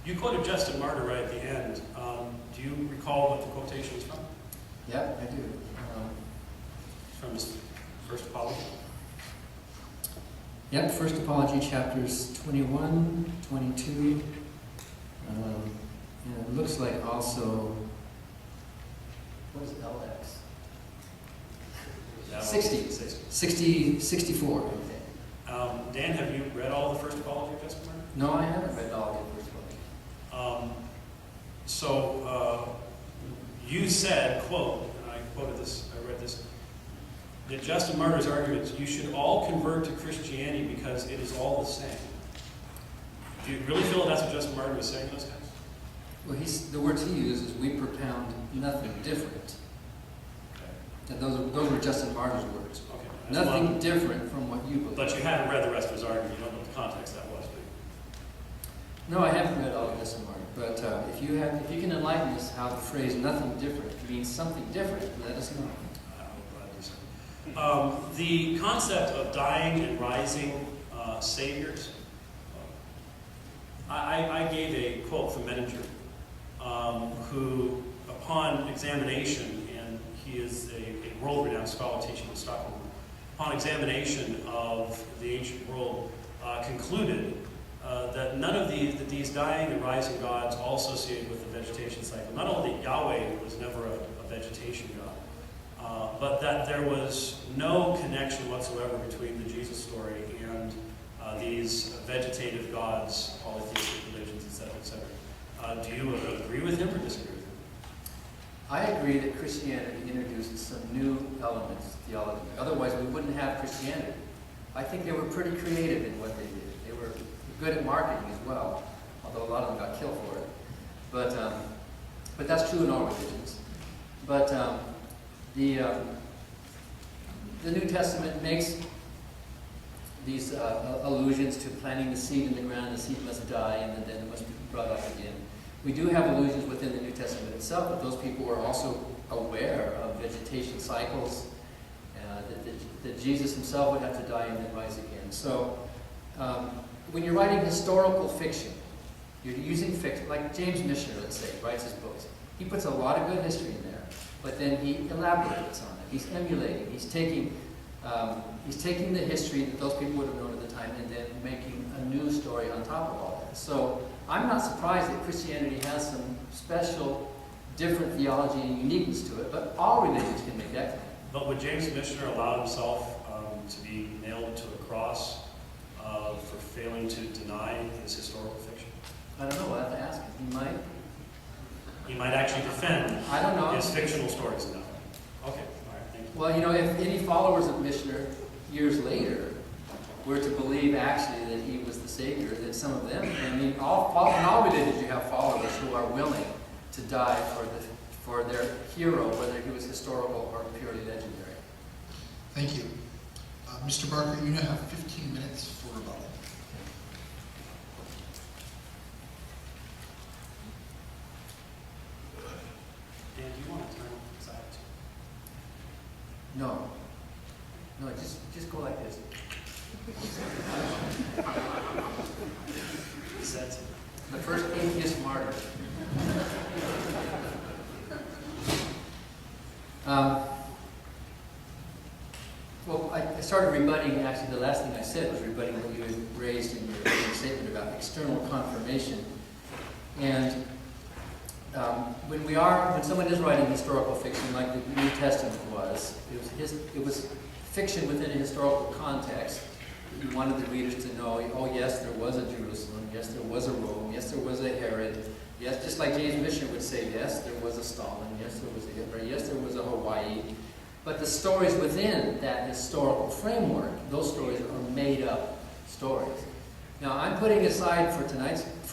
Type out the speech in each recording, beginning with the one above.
You quoted Justin Martyr right at the end. Do you recall what the quotation is from? Yeah, I do. From his first apology? Yep, First Apology, chapters 21, 22. And it looks like also, what is LX? 60, 64. Dan, have you read all the First Apology of Justin Martyr? No, I haven't read all of the First Apology. You said, quote, and I quoted this, I read this, that Justin Martyr's argument is you should all convert to Christianity because it is all the same. Do you really feel that's what Justin Martyr was saying to those guys? Well, the words he uses, we propound nothing different. Okay. And those were Justin Martyr's words. Okay. Nothing different from what you believe. But you haven't read the rest of his argument. You don't know what the context that was, do you? No, I haven't read all of Justin Martyr. But if you can enlighten us how the phrase "nothing different" means something different, let us know. The concept of dying and rising saviors. I gave a quote from Menninger, who, upon examination, and he is a world-renowned scholar teaching in Stockholm, upon examination of the ancient world, concluded that none of these dying and rising gods all associated with the vegetation cycle. Not only Yahweh was never a vegetation god, but that there was no connection whatsoever between the Jesus story and these vegetative gods, polytheistic religions, etc., etc. Do you agree with him or disagree with him? I agree that Christianity introduced some new elements to theology. Otherwise, we wouldn't have Christianity. I think they were pretty creative in what they did. They were good at marketing as well, although a lot of them got killed for it. But that's true in all religions. But the New Testament makes these allusions to planting the seed in the ground. The seed must die, and then it must be brought up again. We do have allusions within the New Testament itself, but those people were also aware of vegetation cycles, that Jesus himself would have to die and then rise again. So when you're writing historical fiction, you're using fiction, like James Michener, let's say, writes his books. He puts a lot of good history in there, but then he elaborates on it. He's emulating. He's taking the history that those people would have known at the time and then making a new story on top of all that. So I'm not surprised that Christianity has some special, different theology and uniqueness to it, but all religions can make that claim. But would James Michener allow himself to be nailed to a cross for failing to deny his historical fiction? I don't know. We'll have to ask him. He might. He might actually defend I don't know. his fictional stories enough. Okay, all right, thank you. Well, if any followers of Michener years later were to believe actually that he was the Savior, that some of them, in all religions you have followers who are willing to die for their hero, whether he was historical or purely legendary. Thank you. Mr. Barker, you now have 15 minutes for rebuttal. Dan, do you want to turn aside? No, just go like this. Set. The first atheist martyr. Well, I started rebutting, actually the last thing I said was rebutting what you had raised in your statement about external confirmation. And when someone is writing historical fiction like the New Testament was, it was fiction within a historical context. You wanted the readers to know, oh yes, there was a Jerusalem, yes, there was a Rome, yes, there was a Herod, yes, just like James Michener would say, yes, there was a Stalin, yes, there was a Hitler, yes, there was a Hawaii. But the stories within that historical framework, those stories are made-up stories. Now, I'm putting aside for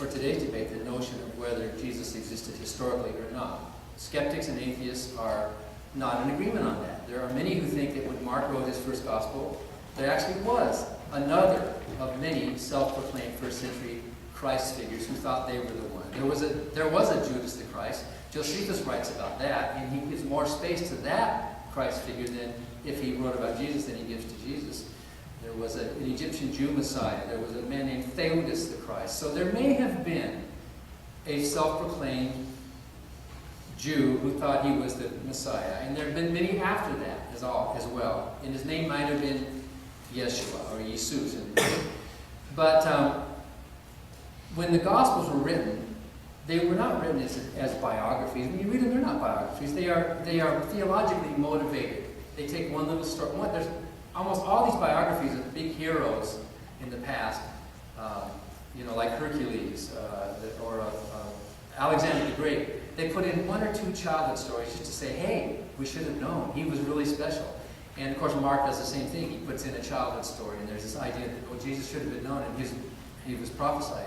today's debate the notion of whether Jesus existed historically or not. Skeptics and atheists are not in agreement on that. There are many who think that when Mark wrote his first gospel, there actually was another of many self-proclaimed first-century Christ figures who thought they were the one. There was a Judas the Christ. Josephus writes about that, and he gives more space to that Christ figure than if he wrote about Jesus than he gives to Jesus. There was an Egyptian Jew Messiah. There was a man named Theudas the Christ. So there may have been a self-proclaimed Jew who thought he was the Messiah. And there have been many after that as well. And his name might have been Yeshua or Jesus. But when the Gospels were written, they were not written as biographies. When you read them, they're not biographies. They are theologically motivated. They take one little story. There's almost all these biographies of big heroes in the past, like Hercules or Alexander the Great. They put in one or two childhood stories just to say, hey, we should have known. He was really special. And of course, Mark does the same thing. He puts in a childhood story, and there's this idea that, Jesus should have been known, and he was prophesied.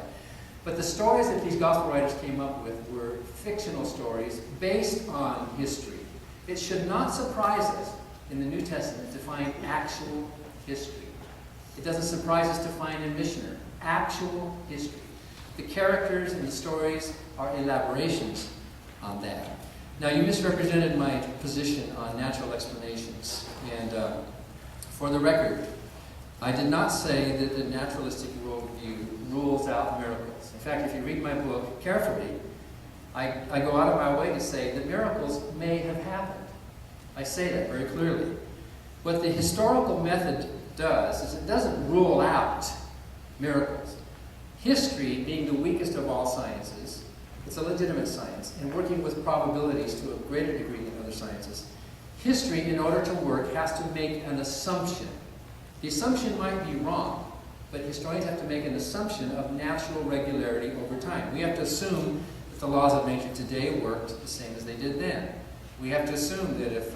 But the stories that these gospel writers came up with were fictional stories based on history. It should not surprise us in the New Testament to find actual history. It doesn't surprise us to find a missioner. Actual history. The characters and the stories are elaborations on that. Now, you misrepresented my position on natural explanations. And for the record, I did not say that the naturalistic worldview rules out miracles. In fact, if you read my book carefully, I go out of my way to say that miracles may have happened. I say that very clearly. What the historical method does is it doesn't rule out miracles. History, being the weakest of all sciences, it's a legitimate science, and working with probabilities to a greater degree than other sciences. History, in order to work, has to make an assumption. The assumption might be wrong, but historians have to make an assumption of natural regularity over time. We have to assume that the laws of nature today worked the same as they did then. We have to assume that if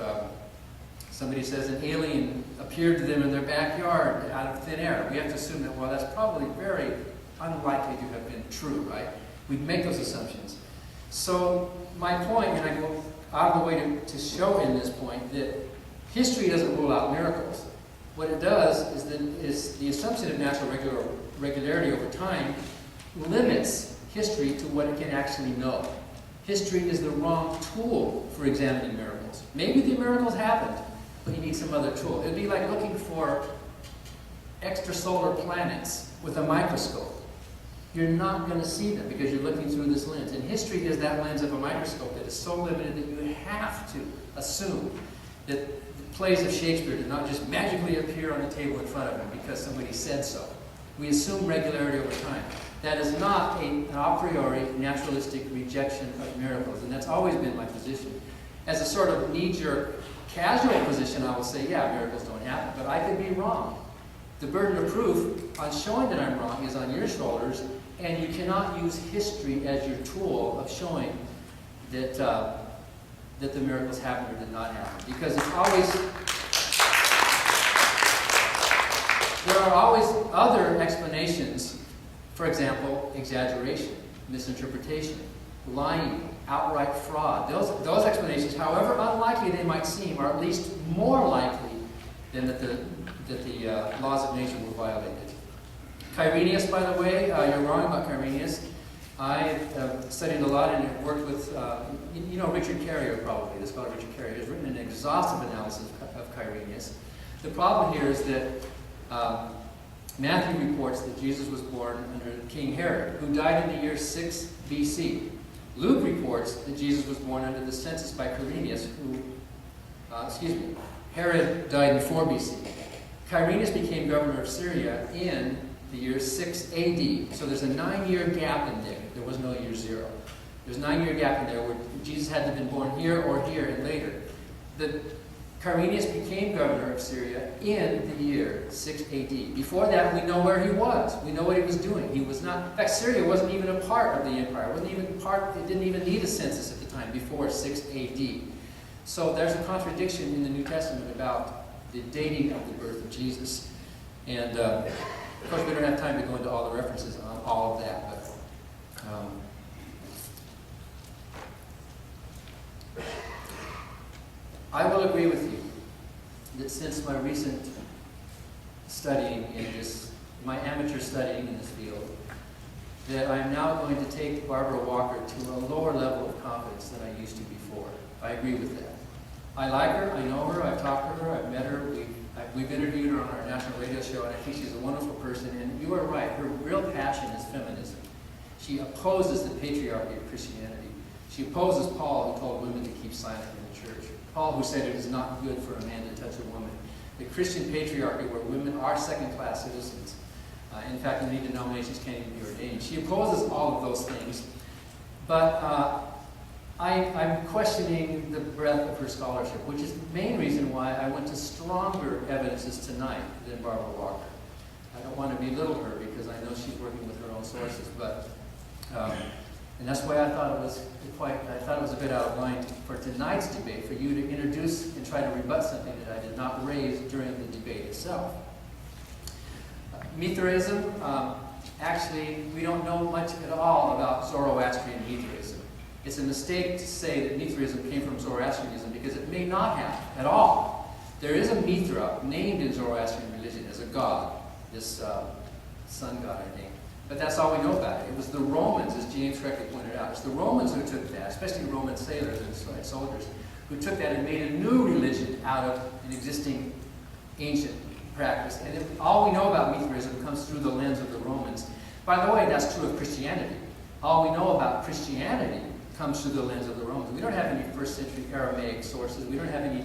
somebody says an alien appeared to them in their backyard out of thin air, we have to assume that, well, that's probably very unlikely to have been true, right? We make those assumptions. So my point, and I go out of the way to show in this point, that history doesn't rule out miracles. What it does is the assumption of natural regularity over time limits history to what it can actually know. History is the wrong tool for examining miracles. Maybe the miracles happened, but you need some other tool. It'd be like looking for extrasolar planets with a microscope. You're not going to see them because you're looking through this lens. And history is that lens of a microscope that is so limited that you have to assume that the plays of Shakespeare did not just magically appear on the table in front of him because somebody said so. We assume regularity over time. That is not an a priori naturalistic rejection of miracles, and that's always been my position. As a sort of knee-jerk, casual position, I will say, yeah, miracles don't happen, but I could be wrong. The burden of proof on showing that I'm wrong is on your shoulders, and you cannot use history as your tool of showing that that the miracles happened or did not happen. Because it's always, there are always other explanations. For example, exaggeration, misinterpretation, lying, outright fraud. Those explanations, however unlikely they might seem, are at least more likely than that the laws of nature were violated. Quirinius, by the way, you're wrong about Quirinius. I studied a lot and worked with, Richard Carrier probably, the scholar Richard Carrier, has written an exhaustive analysis of Quirinius. The problem here is that Matthew reports that Jesus was born under King Herod, who died in the year 6 BC. Luke reports that Jesus was born under the census by Quirinius, Herod died in 4 BC. Quirinius became governor of Syria in the year 6 AD. So there's a 9-year gap in there. There was no year 0. There's a 9-year gap in there where Jesus had to have been born here or here and later. Quirinius became governor of Syria in the year 6 AD. Before that, we know where he was. We know what he was doing. He was not, in fact, Syria wasn't even a part of the empire. It didn't even need a census at the time, before 6 AD. So there's a contradiction in the New Testament about the dating of the birth of Jesus. And of course, we don't have time to go into all the references on all of that, but I will agree with you that since my recent studying in this, my amateur studying in this field, that I'm now going to take Barbara Walker to a lower level of confidence than I used to before. I agree with that. I like her, I know her, I've talked to her, I've met her, we've interviewed her on our national radio show, and I think she's a wonderful person, and you are right, her real passion is feminism. She opposes the patriarchy of Christianity. She opposes Paul, who told women to keep silent in the church. Paul, who said it is not good for a man to touch a woman. The Christian patriarchy, where women are second-class citizens. In fact, many denominations can't even be ordained. She opposes all of those things. But I'm questioning the breadth of her scholarship, which is the main reason why I went to stronger evidences tonight than Barbara Walker. I don't want to belittle her because I know she's working with her own sources, but and that's why I thought it was a bit out of line for tonight's debate for you to introduce and try to rebut something that I did not raise during the debate itself. Mithraism, actually, we don't know much at all about Zoroastrian Mithraism. It's a mistake to say that Mithraism came from Zoroastrianism because it may not have at all. There is a Mithra named in Zoroastrian religion as a god, this sun god, I think. But that's all we know about it. It was the Romans, as James correctly pointed out. It's the Romans who took that, especially Roman sailors and soldiers, who took that and made a new religion out of an existing ancient practice. And all we know about Mithraism comes through the lens of the Romans. By the way, that's true of Christianity. All we know about Christianity comes through the lens of the Romans. We don't have any first century Aramaic sources. We don't have any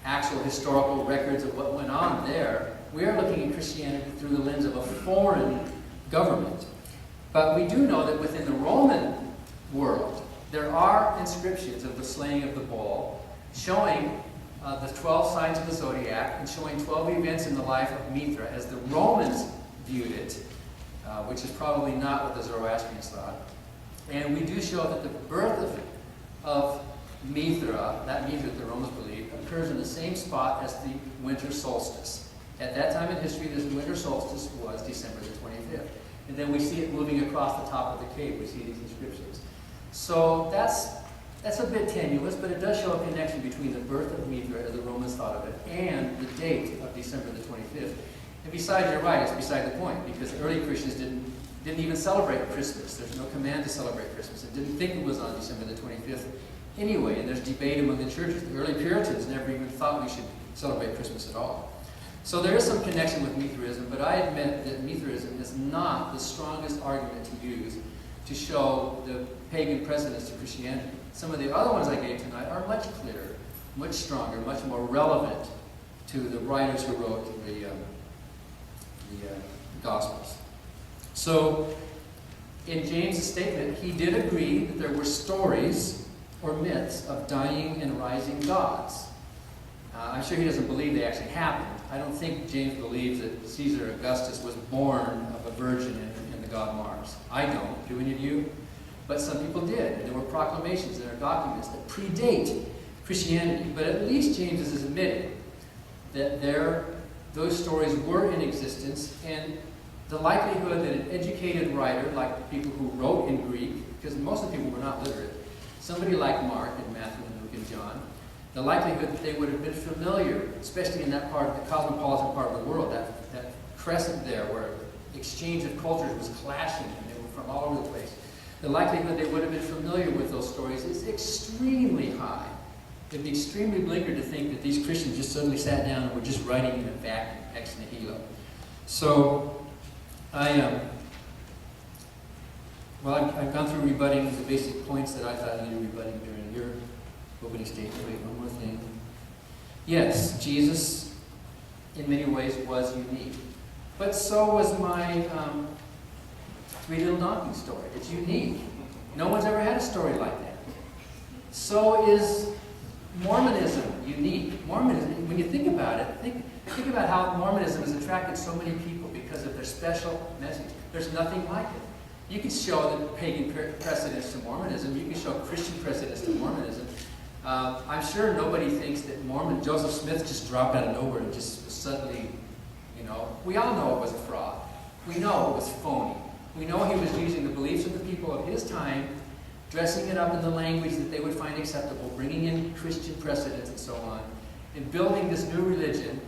actual historical records of what went on there. We are looking at Christianity through the lens of a foreign government. But we do know that within the Roman world, there are inscriptions of the slaying of the bull showing the 12 signs of the zodiac and showing 12 events in the life of Mithra as the Romans viewed it, which is probably not what the Zoroastrians thought. And we do show that the birth of Mithra, that Mithra that the Romans believed, occurs in the same spot as the winter solstice. At that time in history, this winter solstice was December the 25th. And then we see it moving across the top of the cave. We see these inscriptions. So that's a bit tenuous, but it does show a connection between the birth of Mithra, as the Romans thought of it, and the date of December the 25th. And besides, you're right, it's beside the point, because the early Christians didn't even celebrate Christmas. There's no command to celebrate Christmas. They didn't think it was on December the 25th anyway, and there's debate among the churches. The early Puritans never even thought we should celebrate Christmas at all. So there is some connection with Mithraism, but I admit that Mithraism is not the strongest argument to use to show the pagan precedents to Christianity. Some of the other ones I gave tonight are much clearer, much stronger, much more relevant to the writers who wrote the Gospels. So in James' statement, he did agree that there were stories or myths of dying and rising gods. I'm sure he doesn't believe they actually happened. I don't think James believes that Caesar Augustus was born of a virgin in the god Mars. I don't. Do any of you? But some people did. And there were proclamations, there are documents that predate Christianity. But at least James is admitting that those stories were in existence, and the likelihood that an educated writer, like people who wrote in Greek, because most of the people were not literate, somebody like Mark and Matthew and Luke and John, the likelihood that they would have been familiar, especially in that part of the cosmopolitan part of the world, that crescent there where exchange of cultures was clashing and they were from all over the place, the likelihood they would have been familiar with those stories is extremely high. It'd be extremely blinkered to think that these Christians just suddenly sat down and were just writing in a vacuum, ex nihilo. So, I've gone through rebutting the basic points that I thought I needed rebutting during your opening statement. Wait, one more thing. Yes, Jesus, in many ways, was unique. But so was my three little donkey story. It's unique. No one's ever had a story like that. So is Mormonism unique. Mormonism, when you think about it, think about how Mormonism has attracted so many people because of their special message. There's nothing like it. You can show the pagan precedents to Mormonism. You can show Christian precedents to Mormonism. I'm sure nobody thinks that Joseph Smith just dropped out of nowhere and just suddenly, we all know it was a fraud. We know it was phony. We know he was using the beliefs of the people of his time, dressing it up in the language that they would find acceptable, bringing in Christian precedents and so on, and building this new religion.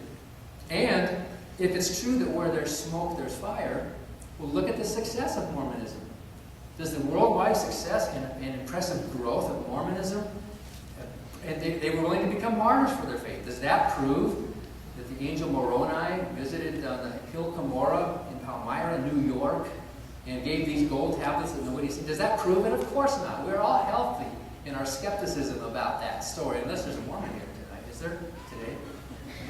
And if it's true that where there's smoke, there's fire, well, look at the success of Mormonism. Does the worldwide success and impressive growth of Mormonism, and they were willing to become martyrs for their faith, does that prove that the angel Moroni visited the hill Cumorah in Palmyra, New York, and gave these gold tablets that nobody seen. Does that prove it? Of course not. We're all healthy in our skepticism about that story, unless there's a Mormon here tonight. Is there today?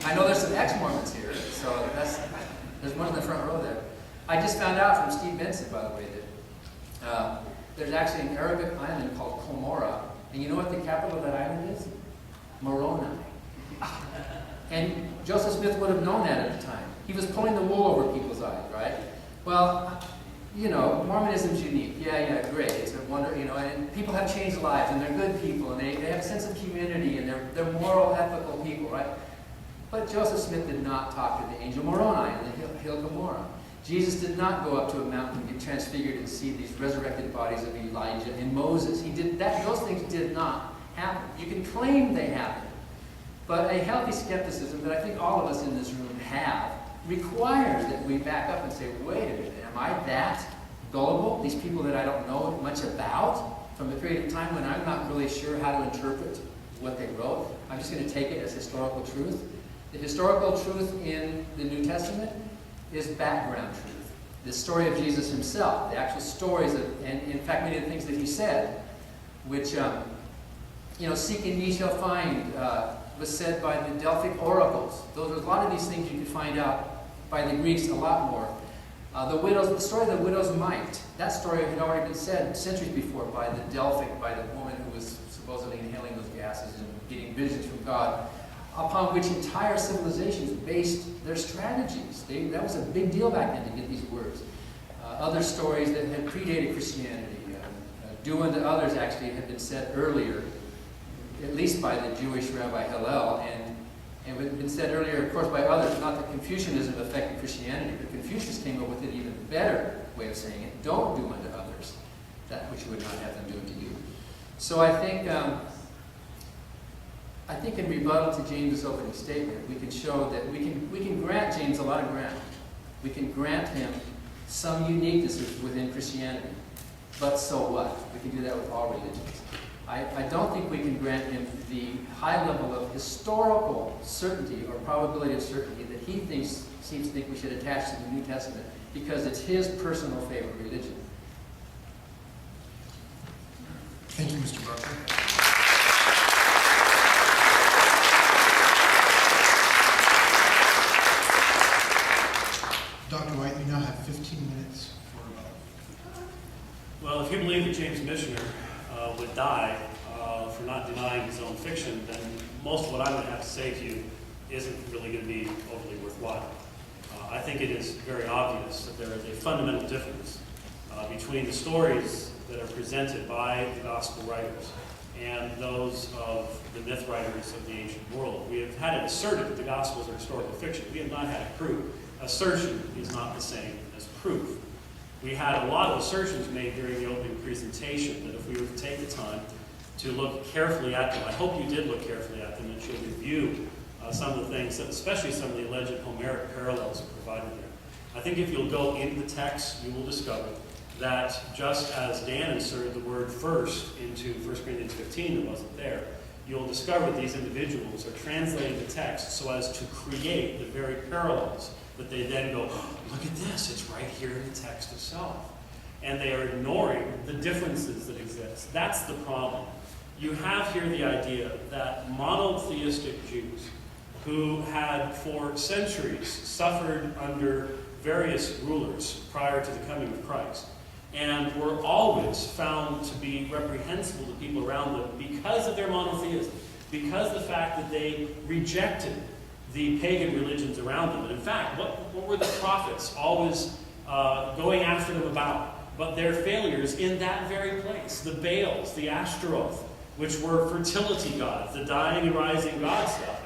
I know there's some ex-Mormons here, so there's one in the front row there. I just found out from Steve Benson, by the way, that there's actually an Arabic island called Comora, and you know what the capital of that island is? Moroni. And Joseph Smith would have known that at the time. He was pulling the wool over people's eyes, right? Well, you know, Mormonism's unique. Yeah, great. It's a wonder, you know, and people have changed lives, and they're good people, and they have a sense of community, and they're moral, ethical people, right? But Joseph Smith did not talk to the angel Moroni in the hill Gomorrah. Jesus did not go up to a mountain and get transfigured and see these resurrected bodies of Elijah and Moses. He did that. Those things did not happen. You can claim they happened, but a healthy skepticism that I think all of us in this room have requires that we back up and say, wait a minute, am I that gullible? These people that I don't know much about from a period of time when I'm not really sure how to interpret what they wrote, I'm just going to take it as historical truth. The historical truth in the New Testament is background truth. The story of Jesus himself, the actual stories of, and in fact many of the things that he said, which, seek and ye shall find, was said by the Delphic oracles. There's a lot of these things you can find out by the Greeks a lot more. The story of the widow's mite, that story had already been said centuries before by the Delphic, by the woman who was supposedly inhaling those gases and getting visions from God, upon which entire civilizations based their strategies. That was a big deal back then to get these words. Other stories that had predated Christianity, do unto others actually had been said earlier, at least by the Jewish Rabbi Hillel, and it had been said earlier, of course, by others. Not that Confucianism affected Christianity, but Confucius came up with an even better way of saying it. Don't do unto others that which you would not have them do unto you. So I think in rebuttal to James's opening statement, we can show that we can grant James a lot of ground. We can grant him some uniquenesses within Christianity. But so what? We can do that with all religions. I don't think we can grant him the high level of historical certainty or probability of certainty that he seems to think we should attach to the New Testament because it's his personal favorite religion. Thank you, Mr. Barker. Dr. White, you now have 15 minutes for rebuttal. Well, if you believe that James Michener would die for not denying his own fiction, then most of what I'm going to have to say to you isn't really going to be overly worthwhile. I think it is very obvious that there is a fundamental difference between the stories that are presented by the gospel writers and those of the myth writers of the ancient world. We have had it asserted that the gospels are historical fiction. We have not had it proved. Assertion is not the same as proof. We had a lot of assertions made during the opening presentation that if we were to take the time to look carefully at them, I hope you did look carefully at them and you'll review some of the things, that, especially some of the alleged Homeric parallels provided there. I think if you'll go into the text, you will discover that just as Dan inserted the word first into 1 Corinthians 15 that wasn't there, you'll discover these individuals are translating the text so as to create the very parallels that they then go, oh, look at this, it's right here in the text itself. And they are ignoring the differences that exist. That's the problem. You have here the idea that monotheistic Jews who had for centuries suffered under various rulers prior to the coming of Christ and were always found to be reprehensible to people around them because of their monotheism, because of the fact that they rejected the pagan religions around them. And in fact, what were the prophets always going after them about? But their failures in that very place. The Baals, the Ashtaroth, which were fertility gods, the dying and rising god stuff.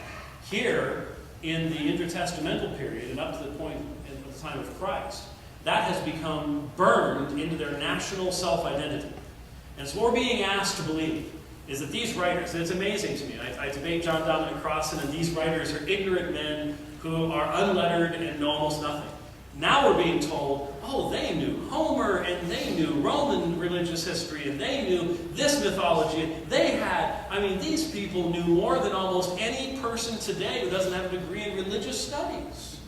Here, in the intertestamental period and up to the point in the time of Christ, that has become burned into their national self-identity. And so what we're being asked to believe is that these writers, and it's amazing to me, I debate John Dominic Crossan, and these writers are ignorant men who are unlettered and know almost nothing. Now we're being told, oh, they knew Homer, and they knew Roman religious history, and they knew this mythology. These people knew more than almost any person today who doesn't have a degree in religious studies.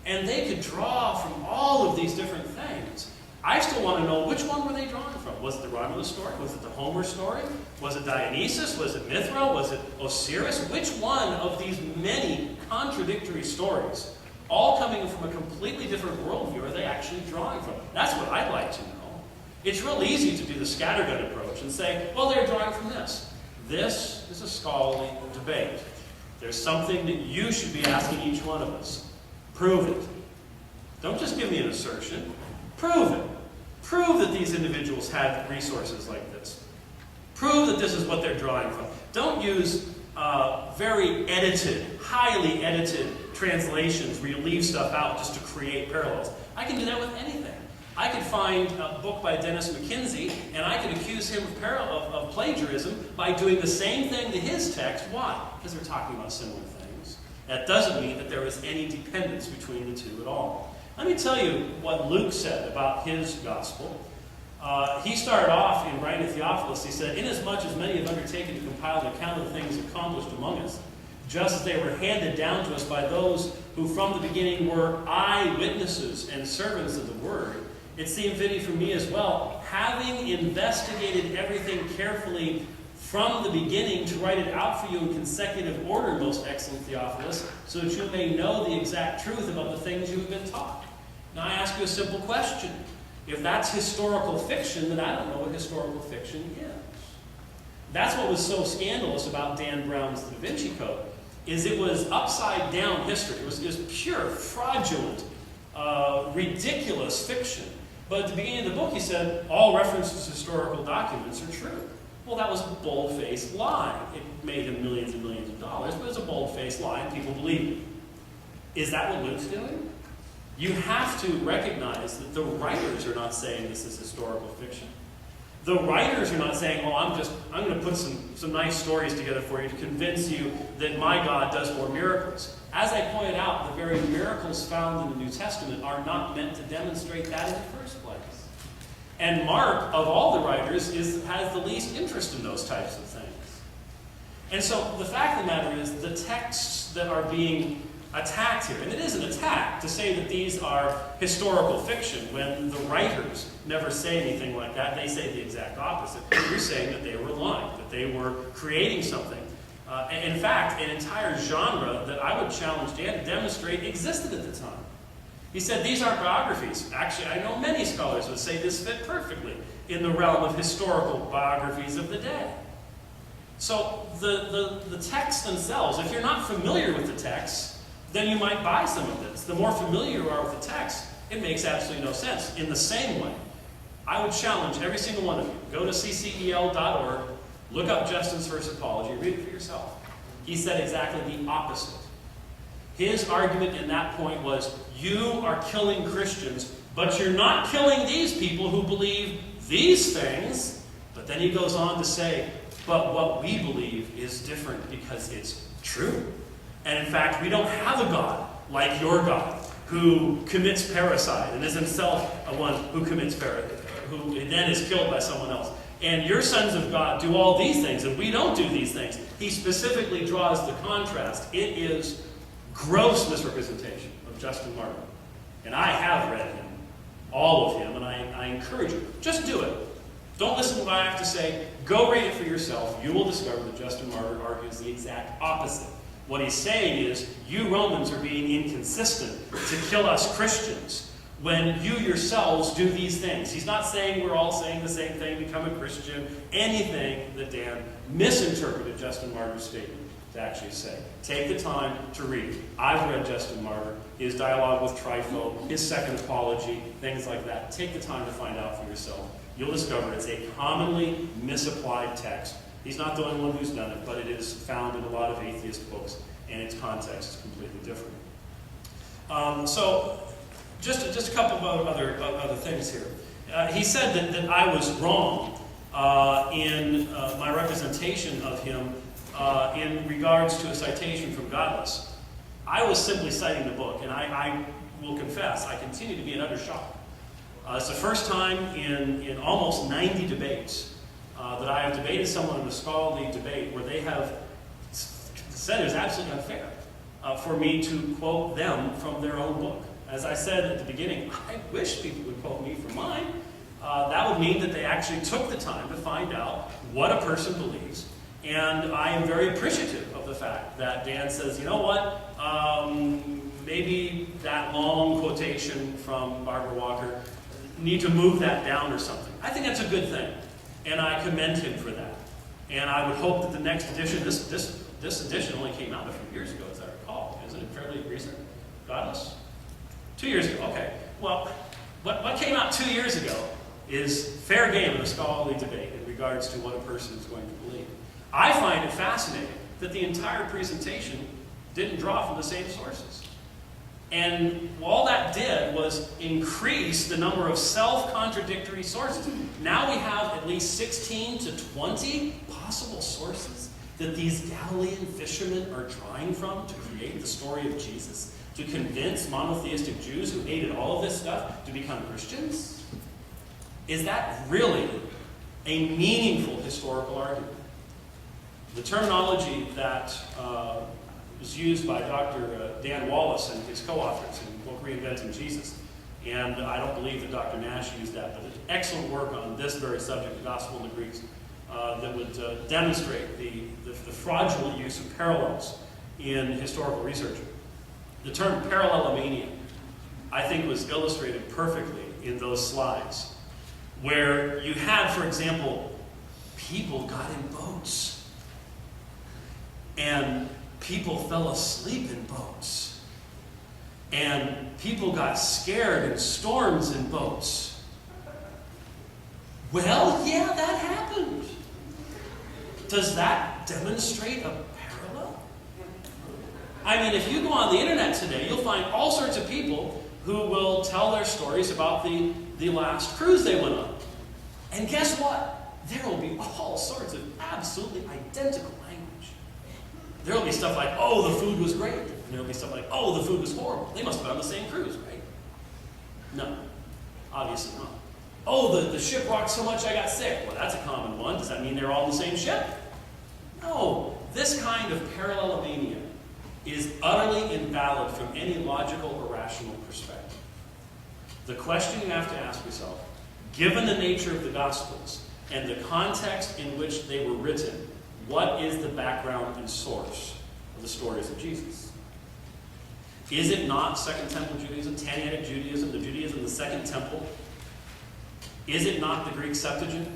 And they could draw from all of these different things I still want to know which one were they drawing from. Was it the Romulus story? Was it the Homer story? Was it Dionysus? Was it Mithra? Was it Osiris? Which one of these many contradictory stories, all coming from a completely different worldview, are they actually drawing from? That's what I'd like to know. It's real easy to do the scattergun approach and say, well, they're drawing from this. This is a scholarly debate. There's something that you should be asking each one of us. Prove it. Don't just give me an assertion. Prove it. Prove that these individuals had resources like this. Prove that this is what they're drawing from. Don't use very edited, highly edited translations where you leave stuff out just to create parallels. I can do that with anything. I could find a book by Dennis McKinsey, and I could accuse him of plagiarism by doing the same thing to his text. Why? Because they're talking about similar things. That doesn't mean that there is any dependence between the two at all. Let me tell you what Luke said about his gospel. He started off in writing to Theophilus. He said, "Inasmuch as many have undertaken to compile an account of the things accomplished among us, just as they were handed down to us by those who from the beginning were eyewitnesses and servants of the word, it seemed fitting for me as well, having investigated everything carefully from the beginning, to write it out for you in consecutive order, most excellent Theophilus, so that you may know the exact truth about the things you have been taught." Now I ask you a simple question. If that's historical fiction, then I don't know what historical fiction is. That's what was so scandalous about Dan Brown's Da Vinci Code, is it was upside down history. It was pure, fraudulent, ridiculous fiction. But at the beginning of the book, he said, all references to historical documents are true. Well, that was a bold-faced lie. It made him millions and millions of dollars, but it was a bold-faced lie, and people believed it. Is that what Luke's doing? You have to recognize that the writers are not saying this is historical fiction. The writers are not saying, oh, I'm going to put some nice stories together for you to convince you that my God does more miracles. As I pointed out, the very miracles found in the New Testament are not meant to demonstrate that in the first place. And Mark, of all the writers, has the least interest in those types of things. And so the fact of the matter is, the texts that are being attacked here, and it is an attack to say that these are historical fiction when the writers never say anything like that. They say the exact opposite. You're saying that they were lying, that they were creating something. In fact, an entire genre that I would challenge Dan to demonstrate existed at the time. He said these aren't biographies. Actually, I know many scholars would say this fit perfectly in the realm of historical biographies of the day. So the texts themselves, if you're not familiar with the texts, then you might buy some of this. The more familiar you are with the text, it makes absolutely no sense. In the same way, I would challenge every single one of you. Go to ccel.org, look up Justin's First Apology, read it for yourself. He said exactly the opposite. His argument in that point was, you are killing Christians, but you're not killing these people who believe these things. But then he goes on to say, but what we believe is different because it's true. And in fact, we don't have a God like your God, who commits parricide and is himself a one who commits parricide, who then is killed by someone else. And your sons of God do all these things, and we don't do these things. He specifically draws the contrast. It is gross misrepresentation of Justin Martyr. And I have read him, all of him, and I encourage you, just do it. Don't listen to what I have to say. Go read it for yourself. You will discover that Justin Martyr argues the exact opposite. What he's saying is, you Romans are being inconsistent to kill us Christians when you yourselves do these things. He's not saying we're all saying the same thing, become a Christian, anything that Dan misinterpreted Justin Martyr's statement to actually say. Take the time to read it. I've read Justin Martyr, his dialogue with Trypho, his second apology, things like that. Take the time to find out for yourself. You'll discover it's a commonly misapplied text. He's not the only one who's done it, but it is found in a lot of atheist books, and its context is completely different. So, just a couple of other things here. He said that I was wrong in my representation of him in regards to a citation from Godless. I was simply citing the book, and I will confess, I continue to be in utter shock. It's the first time in almost 90 debates that I have debated someone in a scholarly debate where they have said it was absolutely unfair for me to quote them from their own book. As I said at the beginning, I wish people would quote me for mine. That would mean that they actually took the time to find out what a person believes. And I am very appreciative of the fact that Dan says, you know what, maybe that long quotation from Barbara Walker, need to move that down or something. I think that's a good thing, and I commend him for that. And I would hope that the next edition, this edition only came out a few years ago, as I recall. Isn't it fairly recent? Godless? 2 years ago, okay. Well, what came out 2 years ago is fair game in a scholarly debate in regards to what a person is going to believe. I find it fascinating that the entire presentation didn't draw from the same sources. And all that did was increase the number of self-contradictory sources. Now we have at least 16 to 20 possible sources that these Galilean fishermen are drawing from to create the story of Jesus, to convince monotheistic Jews who hated all of this stuff to become Christians. Is that really a meaningful historical argument? The terminology that was used by Dr. Dan Wallace and his co-authors in the book Reinventing Jesus, and I don't believe that Dr. Nash used that, but excellent work on this very subject, the Gospel in the Greeks, that would demonstrate the fraudulent use of parallels in historical research. The term parallelomania, I think, was illustrated perfectly in those slides, where you had, for example, people got in boats, and people fell asleep in boats, and people got scared in storms in boats. Well, yeah, that happened. Does that demonstrate a parallel? I mean, if you go on the internet today, you'll find all sorts of people who will tell their stories about the last cruise they went on. And guess what? There will be all sorts of absolutely identical language. There will be stuff like, oh, the food was great. And there will be stuff like, oh, the food was horrible. They must have been on the same cruise, right? No, obviously not. Oh, the ship rocked so much I got sick. Well, that's a common one. Does that mean they're all on the same ship? No. This kind of parallelomania is utterly invalid from any logical or rational perspective. The question you have to ask yourself, given the nature of the Gospels and the context in which they were written, what is the background and source of the stories of Jesus? Is it not Second Temple Judaism, Tannaitic Judaism, the Judaism of the Second Temple? Is it not the Greek Septuagint?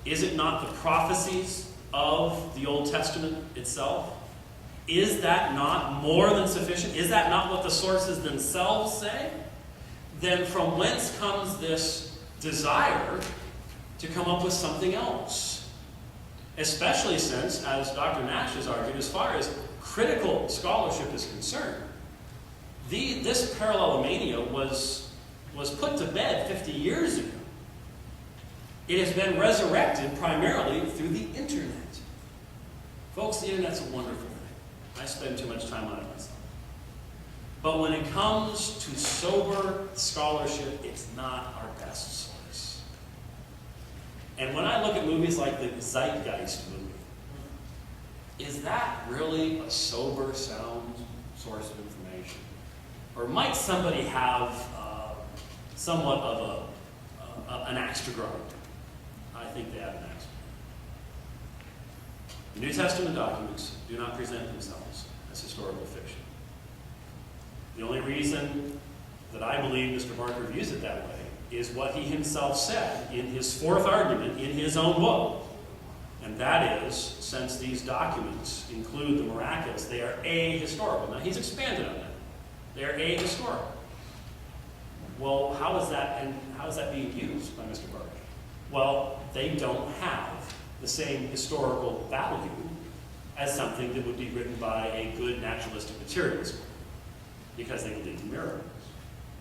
Is it not the prophecies of the Old Testament itself? Is that not more than sufficient? Is that not what the sources themselves say? Then from whence comes this desire to come up with something else? Especially since, as Dr. Nash has argued, as far as critical scholarship is concerned, this parallelomania was put to bed 50 years ago. It has been resurrected primarily through the internet. Folks, the internet's a wonderful thing. I spend too much time on it myself. But when it comes to sober scholarship, it's not our best source. And when I look at movies like the Zeitgeist movie, is that really a sober, sound source of information? Or might somebody have somewhat of an axe to grind? I think they have an axe. The New Testament documents do not present themselves as historical fiction. The only reason that I believe Mr. Barker views it that way is what he himself said in his fourth argument in his own book. And that is, since these documents include the miraculous, they are ahistorical. Now, he's expanded on that. They are ahistorical. Well, how is that being used by Mr. Barker? Well, they don't have the same historical value as something that would be written by a good naturalistic materialist, because they believe in miracles.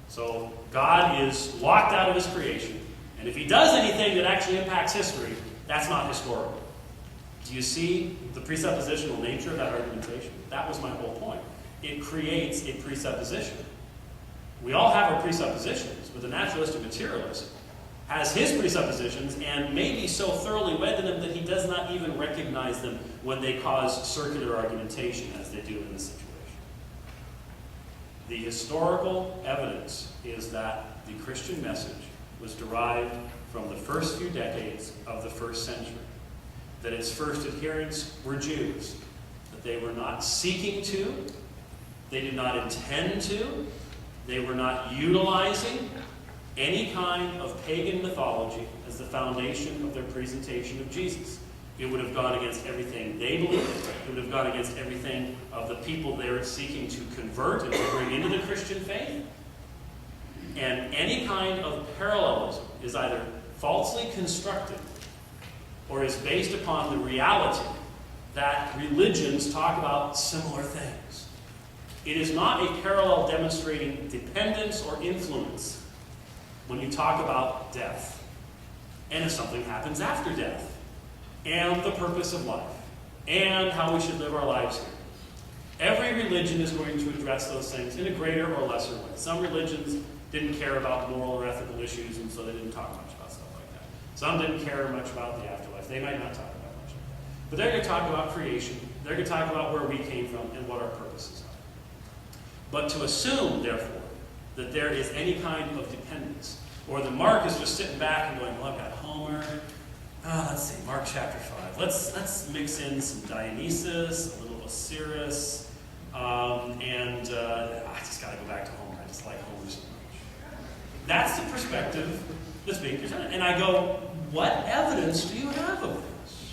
So God is locked out of his creation, and if he does anything that actually impacts history, that's not historical. Do you see the presuppositional nature of that argumentation? That was my whole point. It creates a presupposition. We all have our presuppositions, but the naturalistic materialist has his presuppositions and may be so thoroughly wed to them that he does not even recognize them when they cause circular argumentation, as they do in this situation. The historical evidence is that the Christian message was derived from the first few decades of the first century. That its first adherents were Jews. That they were not seeking to, they did not intend to, they were not utilizing any kind of pagan mythology as the foundation of their presentation of Jesus. It would have gone against everything they believed. It would have gone against everything of the people they were seeking to convert and to bring into the Christian faith. And any kind of parallelism is either falsely constructed or is based upon the reality that religions talk about similar things. It is not a parallel demonstrating dependence or influence when you talk about death and if something happens after death and the purpose of life and how we should live our lives here. Every religion is going to address those things in a greater or lesser way. Some religions didn't care about moral or ethical issues, and so they didn't talk much about stuff like that. Some didn't care much about the afterlife. They might not talk about much of that. But they're going to talk about creation. They're going to talk about where we came from and what our purposes are. But to assume, therefore, that there is any kind of dependence, or that Mark is just sitting back and going, well, I've got Homer. Let's see, Mark chapter 5. Let's mix in some Dionysus, a little Osiris, and I just got to go back to Homer. I just like Homer so much. That's the perspective that's being presented. And I go, what evidence do you have of this?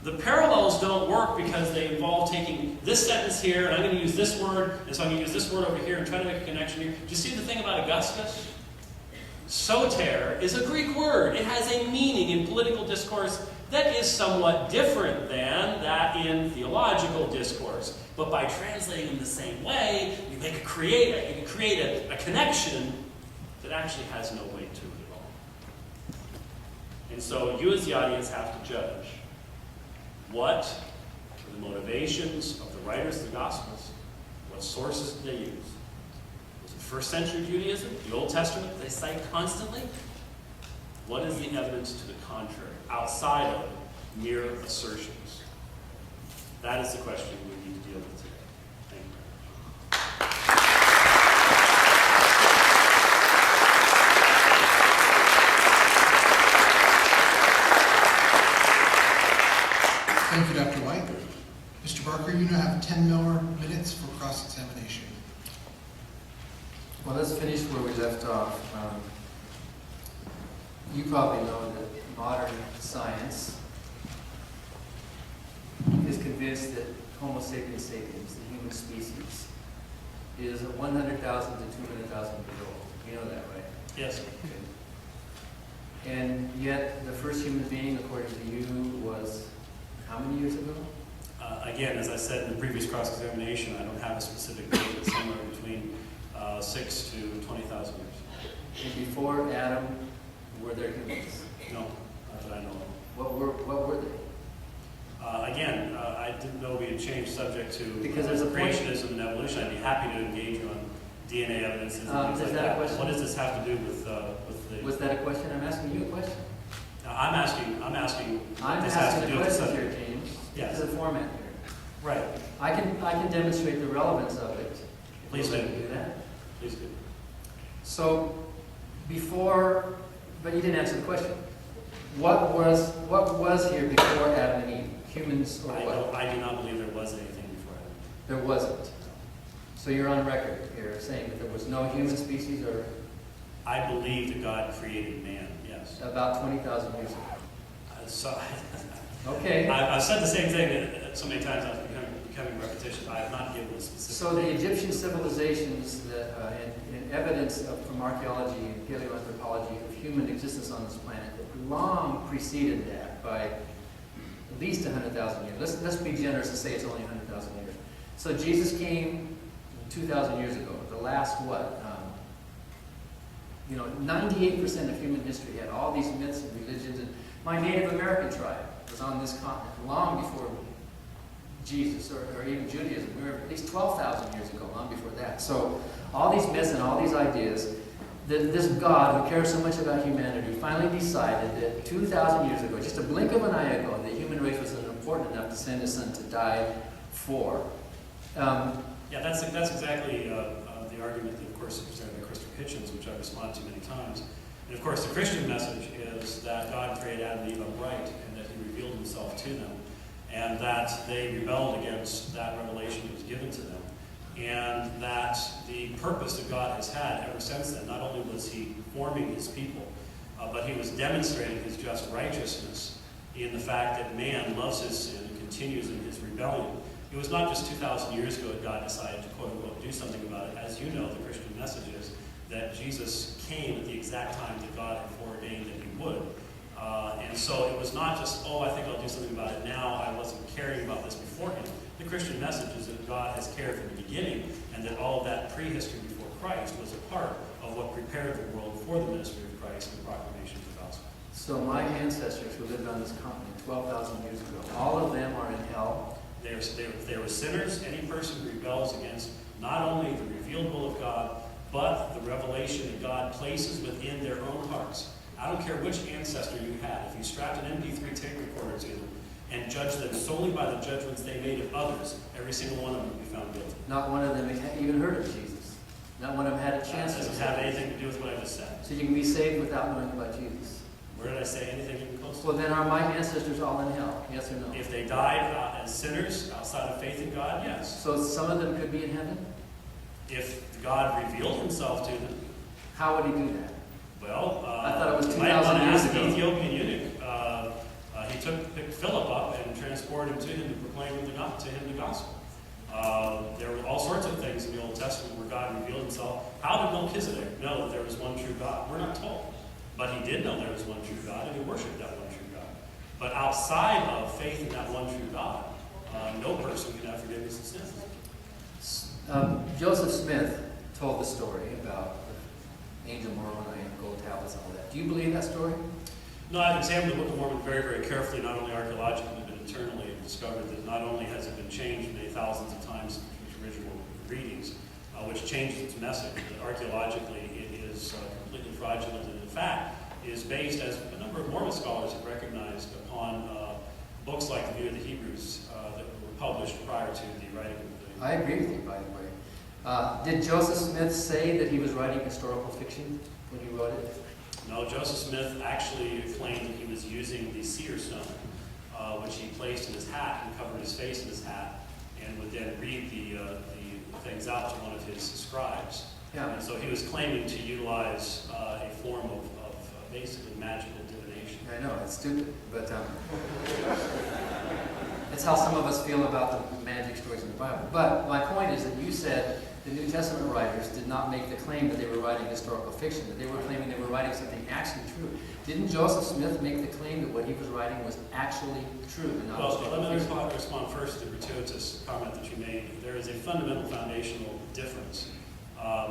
The parallels don't work because they involve taking this sentence here, and I'm going to use this word, and so I'm going to use this word over here and try to make a connection here. Do you see the thing about Augustus? Soter is a Greek word. It has a meaning in political discourse that is somewhat different than that in theological discourse. But by translating them the same way, you can create a connection that actually has no weight to it at all. And so you as the audience have to judge what are the motivations of the writers of the Gospels, what sources did they use. Was it first century Judaism, the Old Testament they cite constantly? What is the evidence to the contrary, outside of mere assertions? That is the question we need to deal with today. Thank you. Thank you, Dr. White. Mr. Barker, you now have 10 more minutes for cross-examination. Well, let's finish where we left off. You probably know that modern science is convinced that Homo sapiens sapiens, the human species, is 100,000 to 200,000 years old. You know that, right? Yes. Okay. And yet, the first human being, according to you, was how many years ago? Again, as I said in the previous cross-examination, I don't have a specific date, but somewhere between 6 to 20,000 years. And before Adam, were there humans? No, not that I know of. What were they? Again, I didn't know we had changed subject to Because there's a point- creationism and evolution. I'd be happy to engage you on DNA evidences and things is like that a that. question? What does this have to do with the... Was that a question? I'm asking you a question. I'm asking I'm what this has to asking do a with the question subject. here, James. Yes. This is a format here. Right. I can demonstrate the relevance of it. Please do. Do that. Please do. So, before, but you didn't answer the question. What was here before Adam and Eve? Humans or what? I do not believe there was anything before Adam. There wasn't. So you're on record here saying that there was no human species, or I believe that God created man, yes. about 20,000 years ago. So, Okay. I've said the same thing so many times, I'm becoming repetitious. I have not given a specific... So the Egyptian civilizations that, and evidence from archaeology and paleoanthropology of human existence on this planet that long preceded that by at least 100,000 years. Let's be generous and say it's only 100,000 years. So Jesus came 2,000 years ago. The last what? 98% of human history had all these myths and religions. And my Native American tribe was on this continent long before Jesus or even Judaism. We were at least 12,000 years ago, long before that. So all these myths and all these ideas, this God who cares so much about humanity finally decided that 2,000 years ago, just a blink of an eye ago, the human race was important enough to send his son to die for. Yeah, that's exactly the argument that, of course, is presented by Christopher Hitchens, which I've responded to many times. And of course, the Christian message is that God created Adam and Eve upright, and that He revealed Himself to them, and that they rebelled against that revelation that was given to them, and that the purpose that God has had ever since then, not only was He forming His people, but He was demonstrating His just righteousness in the fact that man loves his sin and continues in his rebellion. It was not just 2,000 years ago that God decided to, quote-unquote, do something about it. As you know, the Christian message is that Jesus came at the exact time that God had foreordained that He would. And so it was not just, oh, I think I'll do something about it now. I wasn't caring about this beforehand. The Christian message is that God has cared from the beginning, and that all of that prehistory before Christ was a part of what prepared the world for the ministry of Christ and the proclamation of the gospel. So my ancestors who lived on this continent 12,000 years ago, all of them are in hell. They were sinners. Any person who rebels against not only the revealed will of God, but the revelation that God places within their own hearts. I don't care which ancestor you had. If you strapped an MP3 tape recorder to them and judged them solely by the judgments they made of others, every single one of them would be found guilty. Not one of them had even heard of Jesus. Not one of them had a chance That to doesn't have anything to do with what I just said. So you can be saved without knowing about Jesus. Where did I say anything even close to? Well, then are my ancestors all in hell? Yes or no? If they died as sinners outside of faith in God, yes. So some of them could be in heaven? If God revealed Himself to them, How would He do that? well, I thought it was you might want 2,000 to years ask the ago. Ethiopian eunuch. He picked Philip up and transported him to him to proclaim to him the gospel. There were all sorts of things in the Old Testament where God revealed Himself. How did Melchizedek know that there was one true God? We're not told. But he did know there was one true God, and he worshipped that one true God. But outside of faith in that one true God, no person can have forgiveness of sins. Joseph Smith told the story about the angel Moroni and gold tablets and all that. Do you believe that story? No, I've examined the Book of Mormon very, very carefully, not only archaeologically, but internally, and discovered that not only has it been changed many thousands of times from its original readings, which changed its message, but archaeologically it is completely fraudulent, and in fact is based, as a number of Mormon scholars have recognized, upon books like the View of the Hebrews that were published prior to the writing of the... I agree with you, by the way. Did Joseph Smith say that he was writing historical fiction when he wrote it? No, Joseph Smith actually claimed that he was using the cedar stone, which he placed in his hat and covered his face in his hat, and would then read the things out to one of his scribes. Yeah. And so he was claiming to utilize a form of basically magical divination. I know, it's stupid, but it's how some of us feel about the magic stories in the Bible. But my point is that you said the New Testament writers did not make the claim that they were writing historical fiction, that they were claiming they were writing something actually true. Didn't Joseph Smith make the claim that what he was writing was actually true and not Well, historical let me fiction? respond first to the gratuitous comment that you made. There is a fundamental foundational difference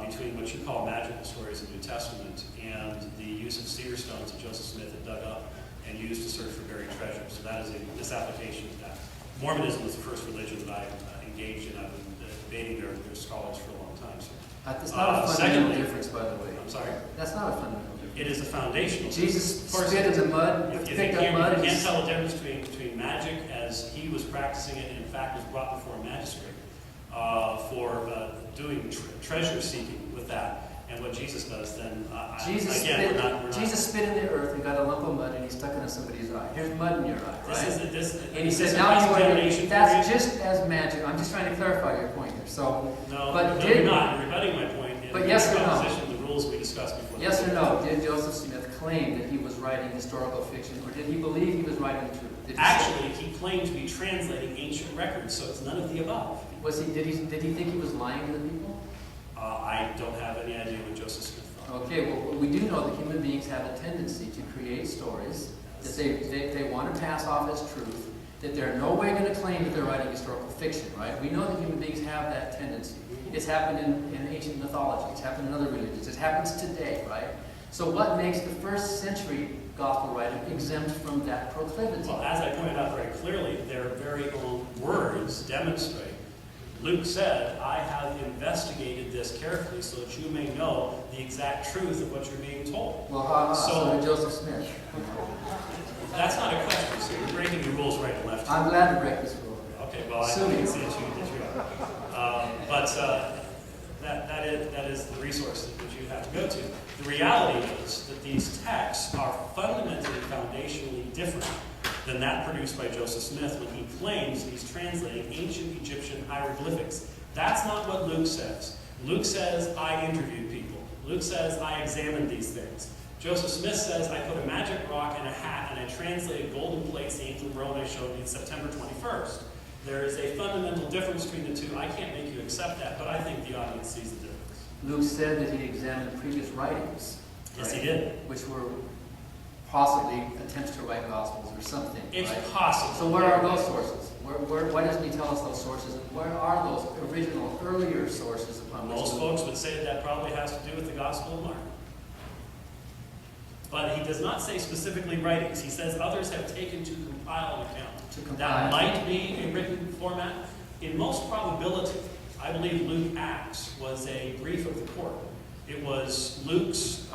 between what you call magical stories in the New Testament and the use of cedar stones that Joseph Smith had dug up and used to search for buried treasure. So that is a misapplication of that. Mormonism was the first religion that I engaged in. I've been debating their scholars for a long time. So. That's not a fundamental Secondly, difference, by the way. I'm sorry? That's not a fundamental difference. It is a foundational Jesus difference. Of course, spit in the mud, If you picked up mud, can't and tell the difference between magic as he was practicing it and in fact was brought before a magistrate for doing treasure seeking with that, and what Jesus does, then Jesus spit in the earth and got a lump of mud and he stuck it in somebody's eye. Here's mud in your eye, right? And he said, now you are, that's just as magic. I'm just trying to clarify your point here. So, No, but no, did, you're not. You're rebutting my point. But yes or no? Proposition, the rules we discussed before. Yes or no? Did Joseph Smith claim that he was writing historical fiction, or did he believe he was writing the truth? Did he Actually, he claimed to be translating ancient records, so it's none of the above. did he think he was lying to the people? I don't have any idea what Joseph Smith thought. Okay, well, we do know that human beings have a tendency to create stories that they want to pass off as truth, that they're no way going to claim that they're writing historical fiction, right? We know that human beings have that tendency. It's happened in ancient mythology. It's happened in other religions. It happens today, right? So what makes the first century gospel writer exempt from that proclivity? Well, as I pointed out very clearly, their very own words demonstrate. Luke said, I have investigated this carefully so that you may know the exact truth of what you're being told. Well, so did Joseph Smith. That's not a question, so you're breaking the rules right and left. I'm glad to break this rule. Okay, well, I Sue me. can see that you are. But But that is the resource that you have to go to. The reality is that these texts are fundamentally, foundationally different than that produced by Joseph Smith when he claims he's translating ancient Egyptian hieroglyphics. That's not what Luke says. Luke says, I interviewed people. Luke says, I examined these things. Joseph Smith says, I put a magic rock in a hat and I translated golden plates the ancient world I showed you September 21st. There is a fundamental difference between the two. I can't make you accept that, but I think the audience sees the difference. Luke said that he examined previous writings. Yes, right? he did. Which were possibly attempts to write Gospels or something. It's right? possible. So where are those sources? Why doesn't he tell us those sources? Where are those original, earlier sources upon which Most folks would say that probably has to do with the Gospel of Mark. But he does not say specifically writings. He says others have taken to compile an account. To compile. That might be a written format. In most probability, I believe Luke Acts was a brief of the court. It was Luke's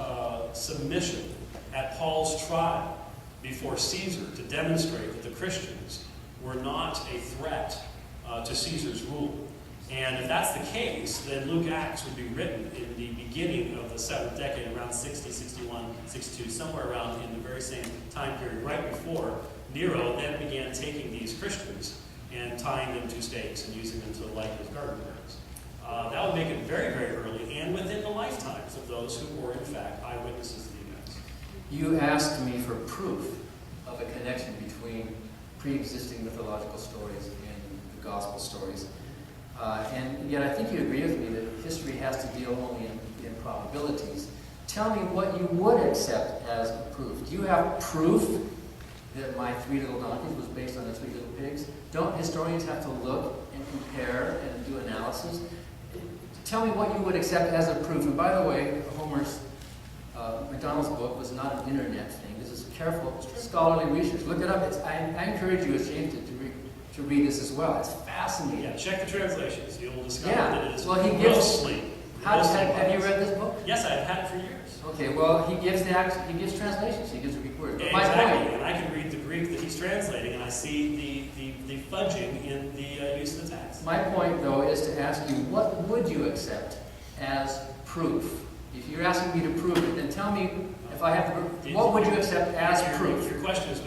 submission at Paul's trial before Caesar to demonstrate that the Christians were not a threat to Caesar's rule. And if that's the case, then Luke Acts would be written in the beginning of the 7th decade, around 60, 61, 62, somewhere around in the very same time period, right before Nero then began taking these Christians and tying them to stakes and using them to light his garden burns. That would make it very, very early and within the lifetimes of those who were, in fact, eyewitnesses of the events. You asked me for proof of a connection between pre-existing mythological stories and the gospel stories. And yet I think you agree with me that history has to deal only in probabilities. Tell me what you would accept as proof. Do you have proof that my 3 little donkeys was based on the 3 little pigs? Don't historians have to look and compare and do analysis? Tell me what you would accept as a proof. And by the way, Homer's MacDonald's book was not an internet thing. This is careful scholarly research. Look it up. I encourage you, as James did, to read this as well. It's fascinating. Yeah, check the translations. You'll discover Yeah. that it is Well, he gives- grossly. Have you read this book? Yes, I've had it for years. Okay, well, he gives translations. He gives Greek words. But my Exactly, point, and I can read the Greek that he's translating, and I see the fudging in the use of the text. my point, though, is to ask you, what would you accept as proof? If you're asking me to prove it, then tell me if I have to. What would you accept as proof? Your question is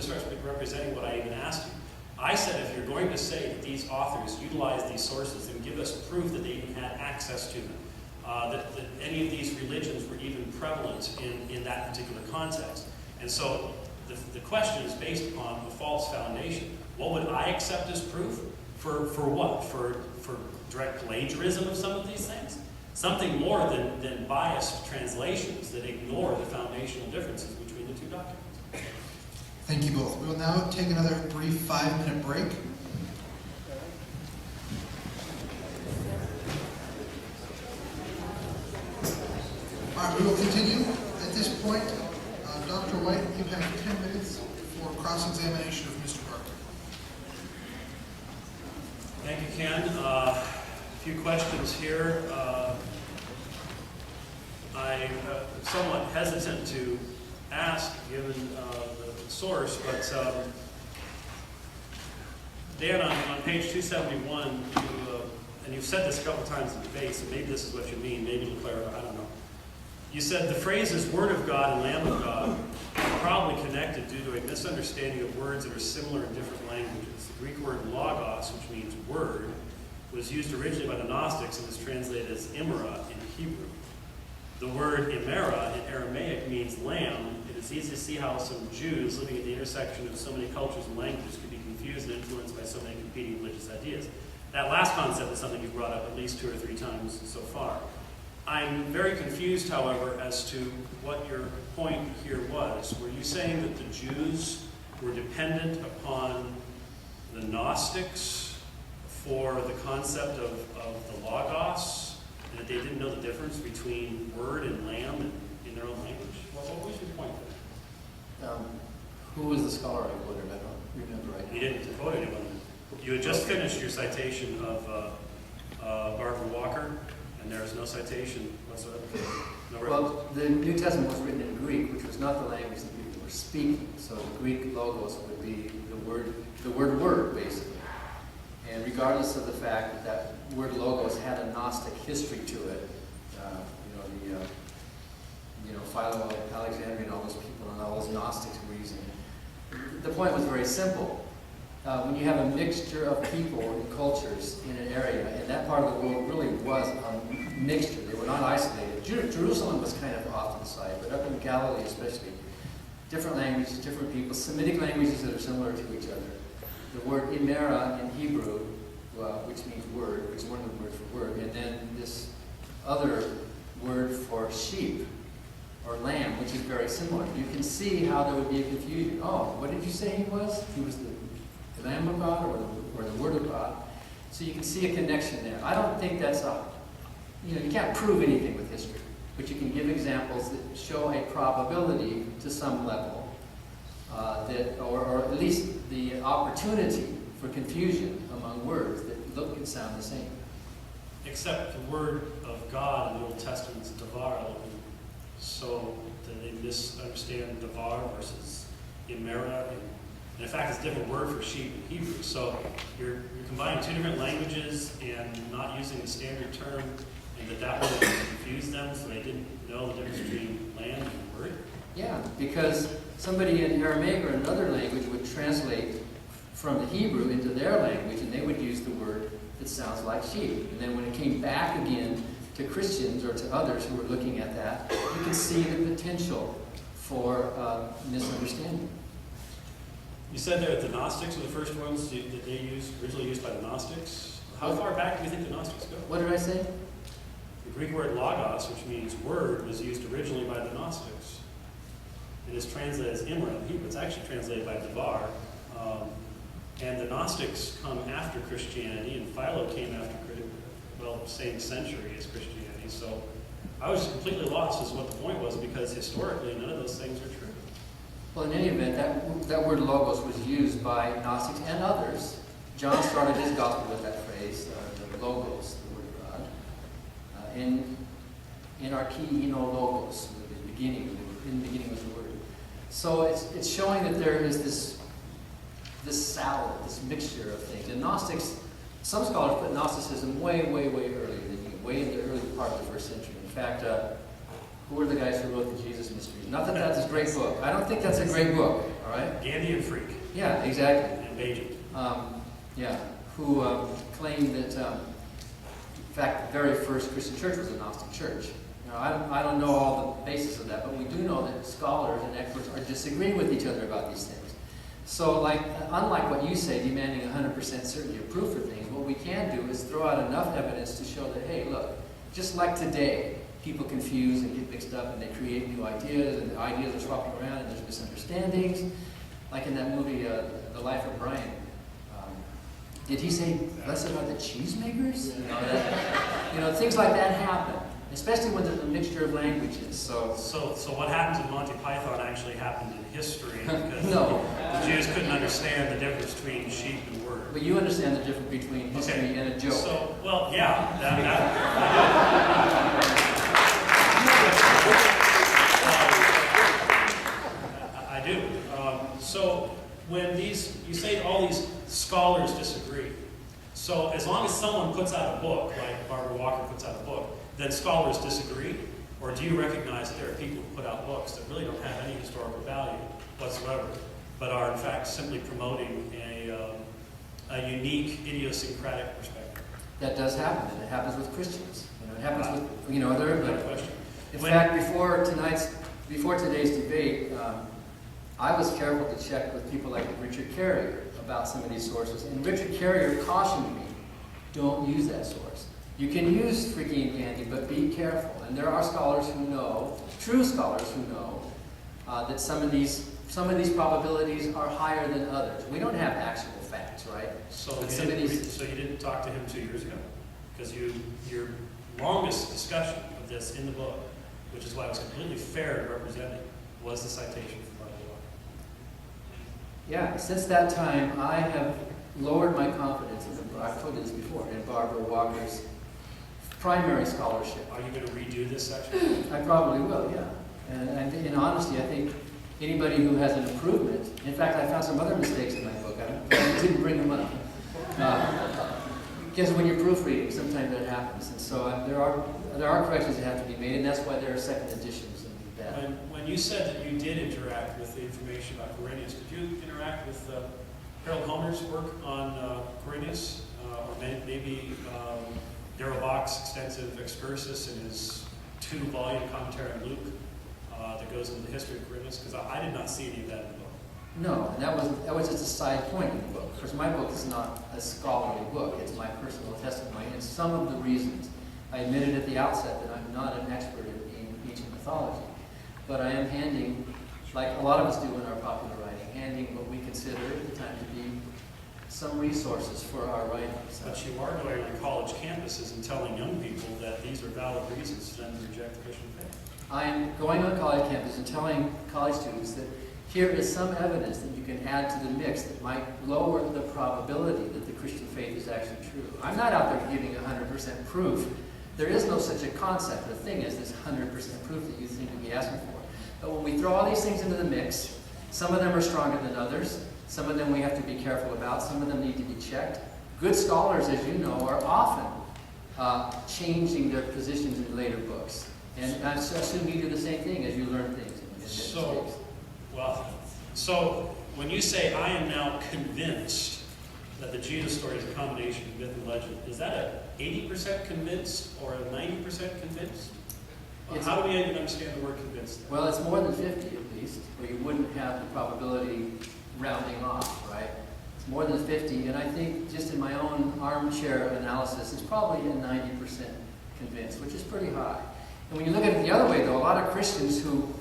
representing what I even asked you. I said if you're going to say that these authors utilized these sources and give us proof that they even had access to them, that any of these religions were even prevalent in that particular context. And so the question is based upon a false foundation. What would I accept as proof? For what? For direct plagiarism of some of these things? Something more than biased translations that ignore the foundational differences between the two documents. Thank you both. We will now take another brief 5-minute break. All right, we will continue. At this point, Dr. White, you have 10 minutes for cross-examination of Mr. Barker. Thank you, Ken. A few questions here. I'm somewhat hesitant to ask, given the source, but Dan, on page 271, and you've said this a couple times in debate, so maybe this is what you mean, maybe it'll clarify, I don't know. You said the phrases Word of God and Lamb of God are probably connected due to a misunderstanding of words that are similar in different languages. The Greek word logos, which means word, was used originally by the Gnostics and is translated as imera in Hebrew. The word imera in Aramaic means lamb. It is easy to see how some Jews living at the intersection of so many cultures and languages could be confused and influenced by so many competing religious ideas. That last concept is something you've brought up at least 2 or 3 times so far. I'm very confused, however, as to what your point here was. Were you saying that the Jews were dependent upon the Gnostics for the concept of the Logos, and that they didn't know the difference between word and lamb in their own language? What was your point there? Who was the scholar I quoted? I don't remember right now. You didn't quote anyone. You had just finished your citation of Barbara Walker, and there is no citation whatsoever. No reference. Well, the New Testament was written in Greek, which was not the language that people were speaking. So the Greek logos would be the word word, basically. And regardless of the fact that that word logos had a Gnostic history to it, Philo of Alexandria and all those people and all those Gnostics were using it. The point was very simple. When you have a mixture of people and cultures in an area, and that part of the world really was a mixture. They were not isolated. Jerusalem was kind of off to the side, but up in Galilee especially, different languages, different people, Semitic languages that are similar to each other. The word imera in Hebrew, which means word, which is one of the words for word, and then this other word for sheep, or lamb, which is very similar. You can see how there would be a confusion. Oh, what did you say he was? He was the Lamb of God or the Word of God. So you can see a connection there. I don't think that's you can't prove anything with history, but you can give examples that show a probability to some level, or at least the opportunity for confusion among words that look and sound the same. Except the word of God in the Old Testament is davar, so that they misunderstand davar versus imera, and in fact it's a different word for sheep in Hebrew. So you're combining two different languages and not using the standard term, and that would confuse them, so they didn't know the difference between land and word. Yeah, because somebody in Aramaic or another language would translate from the Hebrew into their language, and they would use the word that sounds like sheep. And then when it came back again to Christians or to others who were looking at that, you can see the potential for misunderstanding. You said that the Gnostics were the first ones that originally used by the Gnostics. How far back do you think the Gnostics go? What did I say? The Greek word logos, which means word, was used originally by the Gnostics. It is translated as imra in Hebrew. It's actually translated by davar. And the Gnostics come after Christianity, and Philo came after, same century as Christianity. So I was completely lost as to what the point was, because historically none of those things are true. Well, in any event, that word logos was used by Gnostics and others. John started his gospel with that phrase, the logos, the word of God. In archae logos, the beginning, in the beginning was the word. So it's showing that there is this salad, this mixture of things. And Gnostics, some scholars put Gnosticism way, way, way earlier than you, way in the early part of the first century. In fact, who were the guys who wrote the Jesus Ministries? Not that that's a great book. I don't think that's a great book, all right? Gandhi and Freak. Yeah, exactly. And Beijing. Who claimed that, in fact, the very first Christian church was a Gnostic church. I don't know all the basis of that, but we do know that scholars and experts are disagreeing with each other about these things. So, unlike what you say, demanding 100% certainty of proof for things, what we can do is throw out enough evidence to show that, hey, look, just like today, people confuse and get mixed up and they create new ideas, and the ideas are swapping around and there's misunderstandings. Like in that movie, The Life of Brian. Did he say less about the cheesemakers? Things like that happen, especially when there's a mixture of languages. So what happens in Monty Python actually happened in history, because no. The Jews couldn't understand the difference between sheep and word. But you understand the difference between history and a joke. So, yeah, I do. So when you say all these scholars disagree, so as long as someone puts out a book, like Barbara Walker puts out a book, then scholars disagree? Or do you recognize that there are people who put out books that really don't have any historical value whatsoever, but are in fact simply promoting a unique, idiosyncratic perspective? That does happen, and it happens with Christians. It happens with other. Good question. In fact, before today's debate, I was careful to check with people like Richard Carrier about some of these sources, and Richard Carrier cautioned me, don't use that source. You can use Freaky and Gandhi, but be careful. And there are scholars who know, true scholars who know, that some of these probabilities are higher than others. We don't have actual facts, right? So you didn't talk to him 2 years ago? Because your longest discussion of this in the book, which is why it was completely fair to represent it, was the citation from Barbara Walker. Yeah, since that time, I have lowered my confidence, I've told you this before, in Barbara Walker's primary scholarship. Are you going to redo this section? I probably will, yeah. And in honesty, I think anybody who has an improvement, in fact, I found some other mistakes in my book. I didn't bring them up. Because when you're proofreading, sometimes that happens. And so there are corrections that have to be made, and that's why there are second editions and that. When you said that you did interact with the information about Quirinius, did you interact with Harold Homer's work on Quirinius? Or maybe Darrell Bach's extensive excursus in his 2-volume commentary on Luke that goes into the history of Quirinius? Because I did not see any of that in the book. No, and that was just a side point in the book. Because my book is not a scholarly book. It's my personal testimony. And some of the reasons, I admitted at the outset that I'm not an expert in ancient mythology. But I am handing, like a lot of us do in our popular writing, handing what we consider at the time to be some resources for our writing. But you are going on college campuses and telling young people that these are valid reasons for them to reject the Christian faith. I am going on college campuses and telling college students that here is some evidence that you can add to the mix that might lower the probability that the Christian faith is actually true. I'm not out there giving 100% proof. There is no such a concept. The thing is this 100% proof that you seem to be asking for. But when we throw all these things into the mix, some of them are stronger than others. Some of them we have to be careful about. Some of them need to be checked. Good scholars, as you know, are often changing their positions in later books. And I assume you do the same thing as you learn things. So when you say, I am now convinced that the Jesus story is a combination of myth and legend, is that a 80% convinced or a 90% convinced? How do we even understand the word convinced? Well, it's more than 50 at least, or you wouldn't have the probability rounding off, right? It's more than 50, and I think just in my own armchair analysis, it's probably a 90% convinced, which is pretty high. And when you look at it the other way, though, a lot of Christians who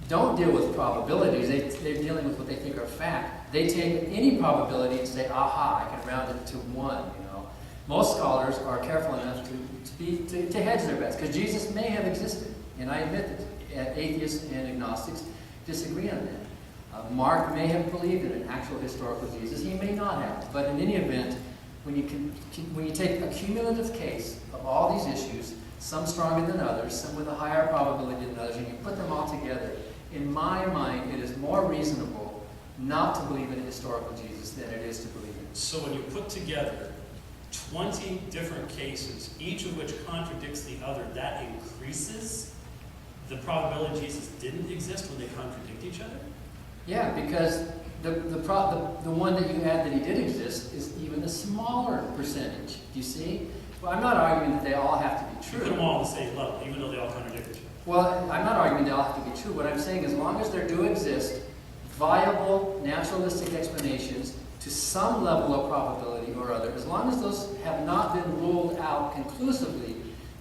don't deal with probabilities, they're dealing with what they think are fact. They take any probability and say, aha, I can round it to 1, you know. Most scholars are careful enough to hedge their bets, because Jesus may have existed. And I admit that atheists and agnostics disagree on that. Mark may have believed in an actual historical Jesus. He may not have. But in any event, when you take a cumulative case of all these issues, some stronger than others, some with a higher probability than others, and you put them all together, in my mind, it is more reasonable not to believe in a historical Jesus than it is to believe in. So when you put together 20 different cases, each of which contradicts the other, that increases the probability Jesus didn't exist when they contradict each other? Yeah, because the one that you add that he did exist is even a smaller percentage. Do you see? Well, I'm not arguing that they all have to be You true. put them all on the same level, even though they all contradict each other. Well, I'm not arguing they all have to be true. What I'm saying is, as long as there do exist viable naturalistic explanations to some level of probability or other, as long as those have not been ruled out conclusively,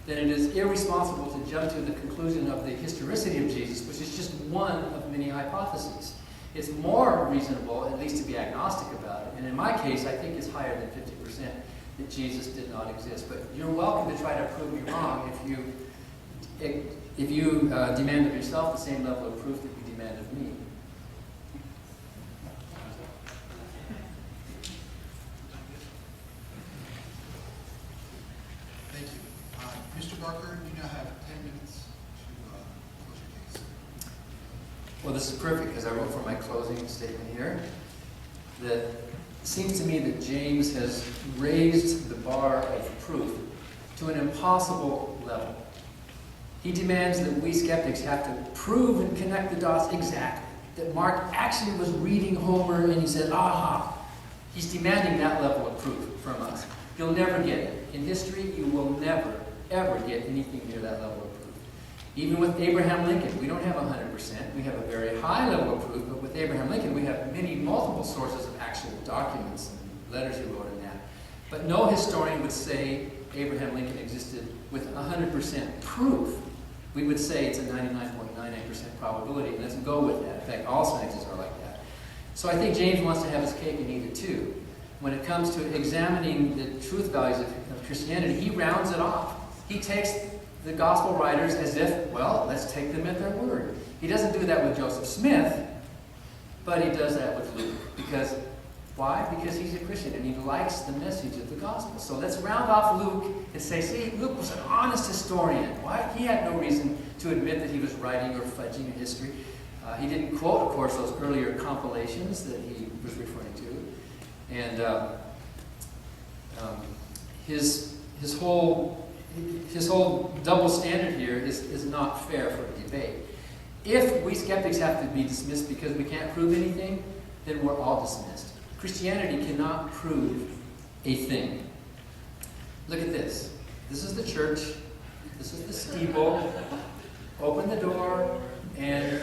then it is irresponsible to jump to the conclusion of the historicity of Jesus, which is just one of many hypotheses. It's more reasonable, at least, to be agnostic about it. And in my case, I think it's higher than 50% that Jesus did not exist. But you're welcome to try to prove me wrong if you demand of yourself the same level of proof that you demand of me. Thank you. Mr. Barker, you now have 10 minutes to close your case. Well, this is perfect because I wrote for my closing statement here that it seems to me that James has raised the bar of proof to an impossible level. He demands that we skeptics have to prove and connect the dots exactly. That Mark actually was reading Homer and he said, aha. He's demanding that level of proof from us. You'll never get it. In history, you will never, ever get anything near that level of proof. Even with Abraham Lincoln, we don't have 100%. We have a very high level of proof, but with Abraham Lincoln, we have multiple sources of actual documents and letters he wrote in that. But no historian would say Abraham Lincoln existed with 100% proof. We would say it's a 99.98% probability, and let's go with that. In fact, all sciences are like that. So I think James wants to have his cake and eat it too. When it comes to examining the truth values of Christianity, he rounds it off. He takes the gospel writers as if, well, let's take them at their word. He doesn't do that with Joseph Smith, but he does that with Luke. Because, why? Because he's a Christian and he likes the message of the gospel. So let's round off Luke and say, see, Luke was an honest historian. Why? He had no reason to admit that he was writing or fudging in history. He didn't quote, of course, those earlier compilations that he was referring to. And his whole double standard here is not fair for a debate. If we skeptics have to be dismissed because we can't prove anything, then we're all dismissed. Christianity cannot prove a thing. Look at this. This is the church. This is the steeple. Open the door, and...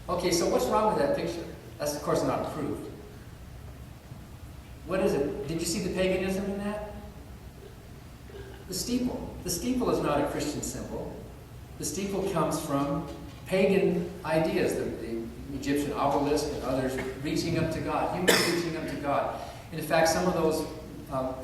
Okay, so what's wrong with that picture? That's, of course, not approved. What is it? Did you see the paganism in that? The steeple. The steeple is not a Christian symbol. The steeple comes from pagan ideas, the Egyptian obelisk and others reaching up to God, humans reaching up to God. And in fact, some of those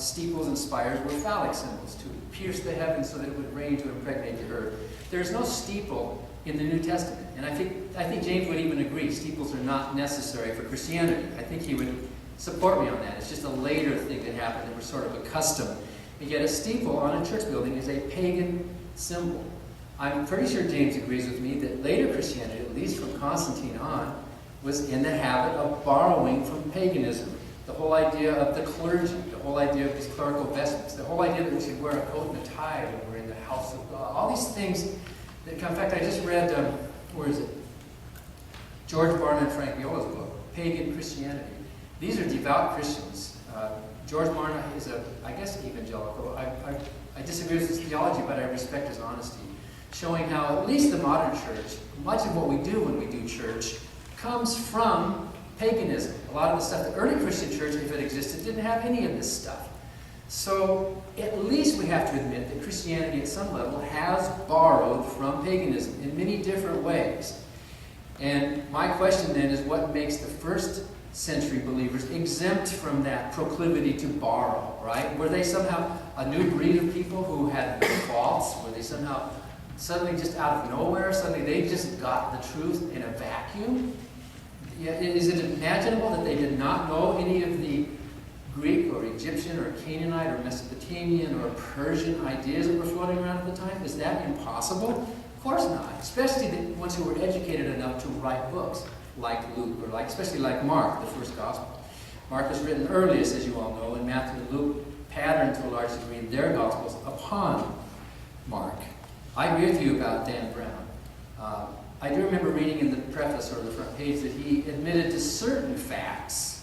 steeples and spires were phallic symbols to pierce the heavens so that it would rain to impregnate the earth. There's no steeple in the New Testament. And I think James would even agree steeples are not necessary for Christianity. I think he would support me on that. It's just a later thing that happened that we're sort of accustomed. And yet a steeple on a church building is a pagan symbol. I'm pretty sure James agrees with me that later Christianity, at least from Constantine on, was in the habit of borrowing from paganism. The whole idea of the clergy, the whole idea of these clerical vestments, the whole idea that we should wear a coat and a tie when we're in the house of God. All these things that come. In fact, I just read, where is it? George Barna and Frank Viola's book, Pagan Christianity. These are devout Christians. George Barna is I guess, evangelical. I disagree with his theology, but I respect his honesty, showing how at least the modern church, much of what we do when we do church, comes from paganism. A lot of the stuff, the early Christian church, if it existed, didn't have any of this stuff. So at least we have to admit that Christianity at some level has borrowed from paganism in many different ways. And my question then is, what makes the first century believers exempt from that proclivity to borrow, right? Were they somehow a new breed of people who had no faults? Were they somehow suddenly just out of nowhere, suddenly they just got the truth in a vacuum? Is it imaginable that they did not know any of the Greek or Egyptian or Canaanite or Mesopotamian or Persian ideas that were floating around at the time? Is that impossible? Of course not, especially the ones who were educated enough to write books like Luke, or especially like Mark, the first gospel. Mark was written earliest, as you all know, and Matthew and Luke patterned to a large degree their gospels upon Mark. I agree with you about Dan Brown. I do remember reading in the preface or the front page that he admitted to certain facts,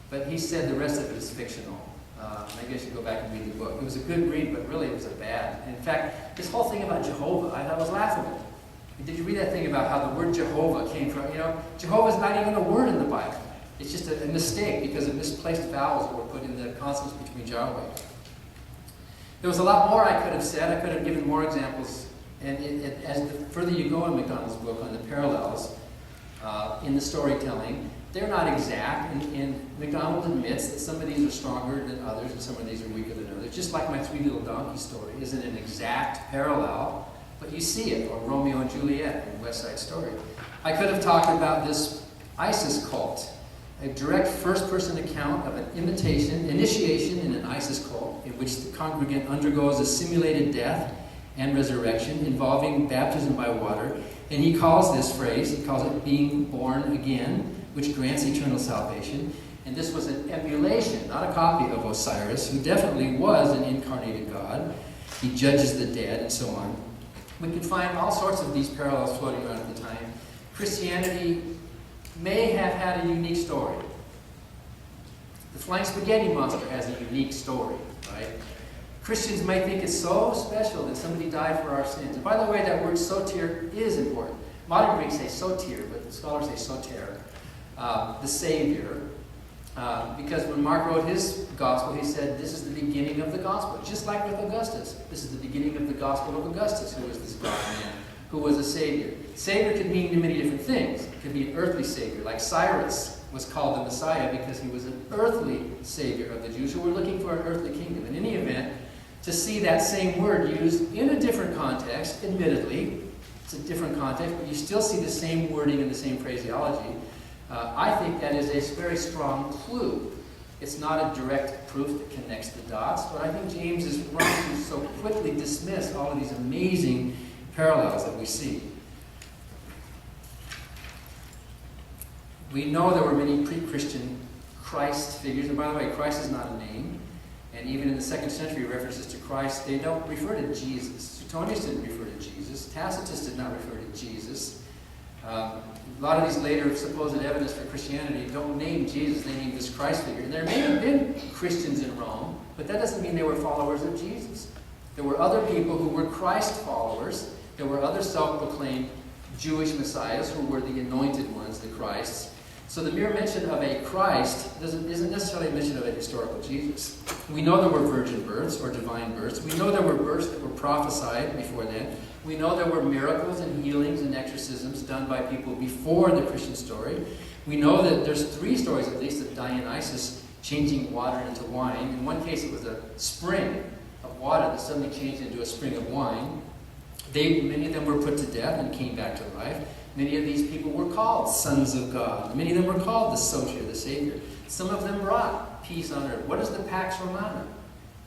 but he said the rest of it is fictional. Maybe I should go back and read the book. It was a good read, but really it was a bad. In fact, this whole thing about Jehovah, I thought was laughable. Did you read that thing about how the word Jehovah came from? Jehovah's not even a word in the Bible. It's just a mistake because of misplaced vowels that were put in the consonants between Yahweh. There was a lot more I could have said. I could have given more examples. And as the further you go in MacDonald's book on the parallels in the storytelling, they're not exact. And MacDonald admits that some of these are stronger than others and some of these are weaker than others. Just like my Three Little Donkeys story isn't an exact parallel, but you see it, or Romeo and Juliet in West Side Story. I could have talked about this ISIS cult, a direct first-person account of an initiation in an ISIS cult in which the congregant undergoes a simulated death and resurrection involving baptism by water. And he calls this phrase, he calls it being born again, which grants eternal salvation. And this was an emulation, not a copy of Osiris, who definitely was an incarnated God. He judges the dead and so on. We can find all sorts of these parallels floating around at the time. Christianity may have had a unique story. The flying spaghetti monster has a unique story, right? Christians might think it's so special that somebody died for our sins. And by the way, that word soter is important. Modern Greeks say soter, but scholars say soter, the Savior. Because when Mark wrote his gospel, he said, this is the beginning of the gospel. Just like with Augustus. This is the beginning of the gospel of Augustus, who was this God-man, who was a Savior. Savior could mean many different things. It could be an earthly Savior, like Cyrus was called the Messiah because he was an earthly Savior of the Jews who were looking for an earthly kingdom. In any event, to see that same word used in a different context, admittedly, it's a different context, but you still see the same wording and the same phraseology. I think that is a very strong clue. It's not a direct proof that connects the dots, but I think James is wrong to so quickly dismiss all of these amazing parallels that we see. We know there were many pre-Christian Christ figures, and by the way, Christ is not a name. And even in the 2nd century, references to Christ, they don't refer to Jesus. Suetonius didn't refer to Jesus. Tacitus did not refer to Jesus. A lot of these later supposed evidence for Christianity don't name Jesus, they name this Christ figure. And there may have been Christians in Rome, but that doesn't mean they were followers of Jesus. There were other people who were Christ followers. There were other self-proclaimed Jewish messiahs who were the anointed ones, the Christs. So the mere mention of a Christ isn't necessarily a mention of a historical Jesus. We know there were virgin births or divine births. We know there were births that were prophesied before then. We know there were miracles and healings and exorcisms done by people before the Christian story. We know that there's 3 stories at least of Dionysus changing water into wine. In one case it was a spring of water that suddenly changed into a spring of wine. Many of them were put to death and came back to life. Many of these people were called sons of God. Many of them were called the Soter, the Savior. Some of them brought peace on earth. What is the Pax Romana?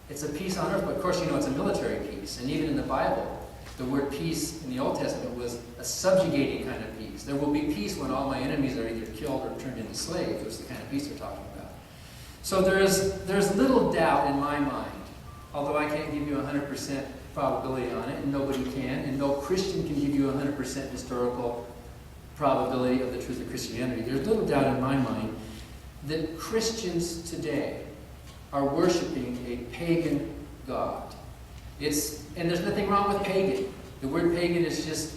It's a peace on earth, but of course you know it's a military peace. And even in the Bible, the word peace in the Old Testament was a subjugating kind of peace. There will be peace when all my enemies are either killed or turned into slaves. That's the kind of peace they're talking about. So there's little doubt in my mind, although I can't give you 100% probability on it, and nobody can, and no Christian can give you 100% historical probability of the truth of Christianity. There's little doubt in my mind that Christians today are worshiping a pagan God. And there's nothing wrong with pagan. The word pagan is just,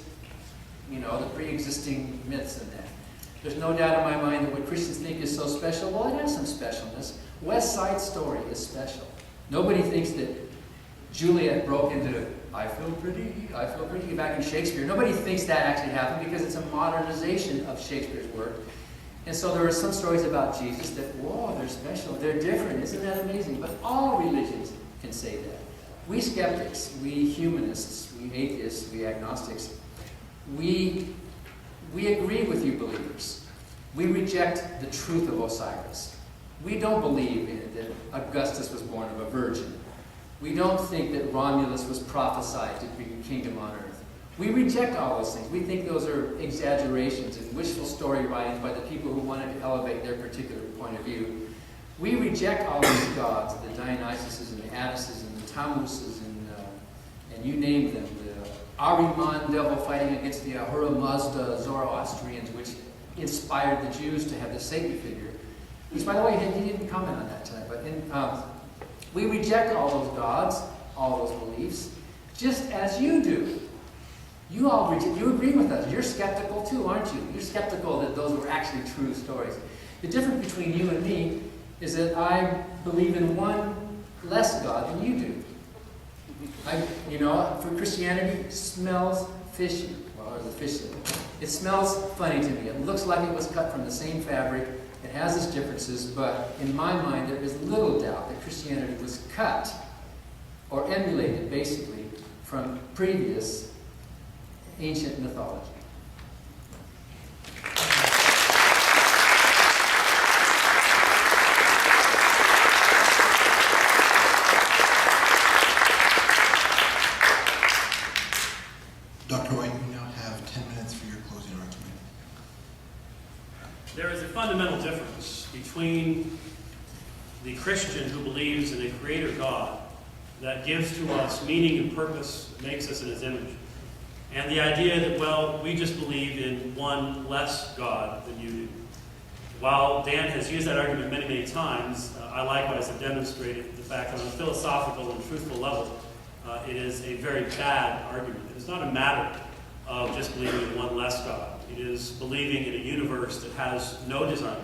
the pre-existing myths in that. There's no doubt in my mind that what Christians think is so special, well, it has some specialness. West Side Story is special. Nobody thinks that Juliet broke into I feel pretty back in Shakespeare. Nobody thinks that actually happened because it's a modernization of Shakespeare's work. And so there are some stories about Jesus that, whoa, they're special, they're different, isn't that amazing? But all religions can say that. We skeptics, we humanists, we atheists, we agnostics, we agree with you believers. We reject the truth of Osiris. We don't believe that Augustus was born of a virgin. We don't think that Romulus was prophesied to bring a kingdom on earth. We reject all those things. We think those are exaggerations and wishful story writings by the people who wanted to elevate their particular point of view. We reject all these gods, the Dionysuses and the Attises and the Tamuses and you name them, the Ahriman devil fighting against the Ahura Mazda Zoroastrians, which inspired the Jews to have the Satan figure. Which, by the way, he didn't comment on that tonight, but we reject all those gods, all those beliefs, just as you do. You agree with us. You're skeptical too, aren't you? You're skeptical that those were actually true stories. The difference between you and me is that I believe in one less God than you do. For Christianity, it smells fishy. Well, or the fish symbol. It smells funny to me. It looks like it was cut from the same fabric. It has its differences, but in my mind, there is little doubt that Christianity was cut or emulated, basically, from previous ancient mythology. Dr. White, you now have 10 minutes for your closing argument. There is a fundamental difference between the Christian who believes in a creator God that gives to us meaning and purpose, makes us in his image, and the idea that, well, we just believe in one less God than you do. While Dan has used that argument many, many times, I likewise have demonstrated the fact that on a philosophical and truthful level, it is a very bad argument. It is not a matter of just believing in one less God. It is believing in a universe that has no design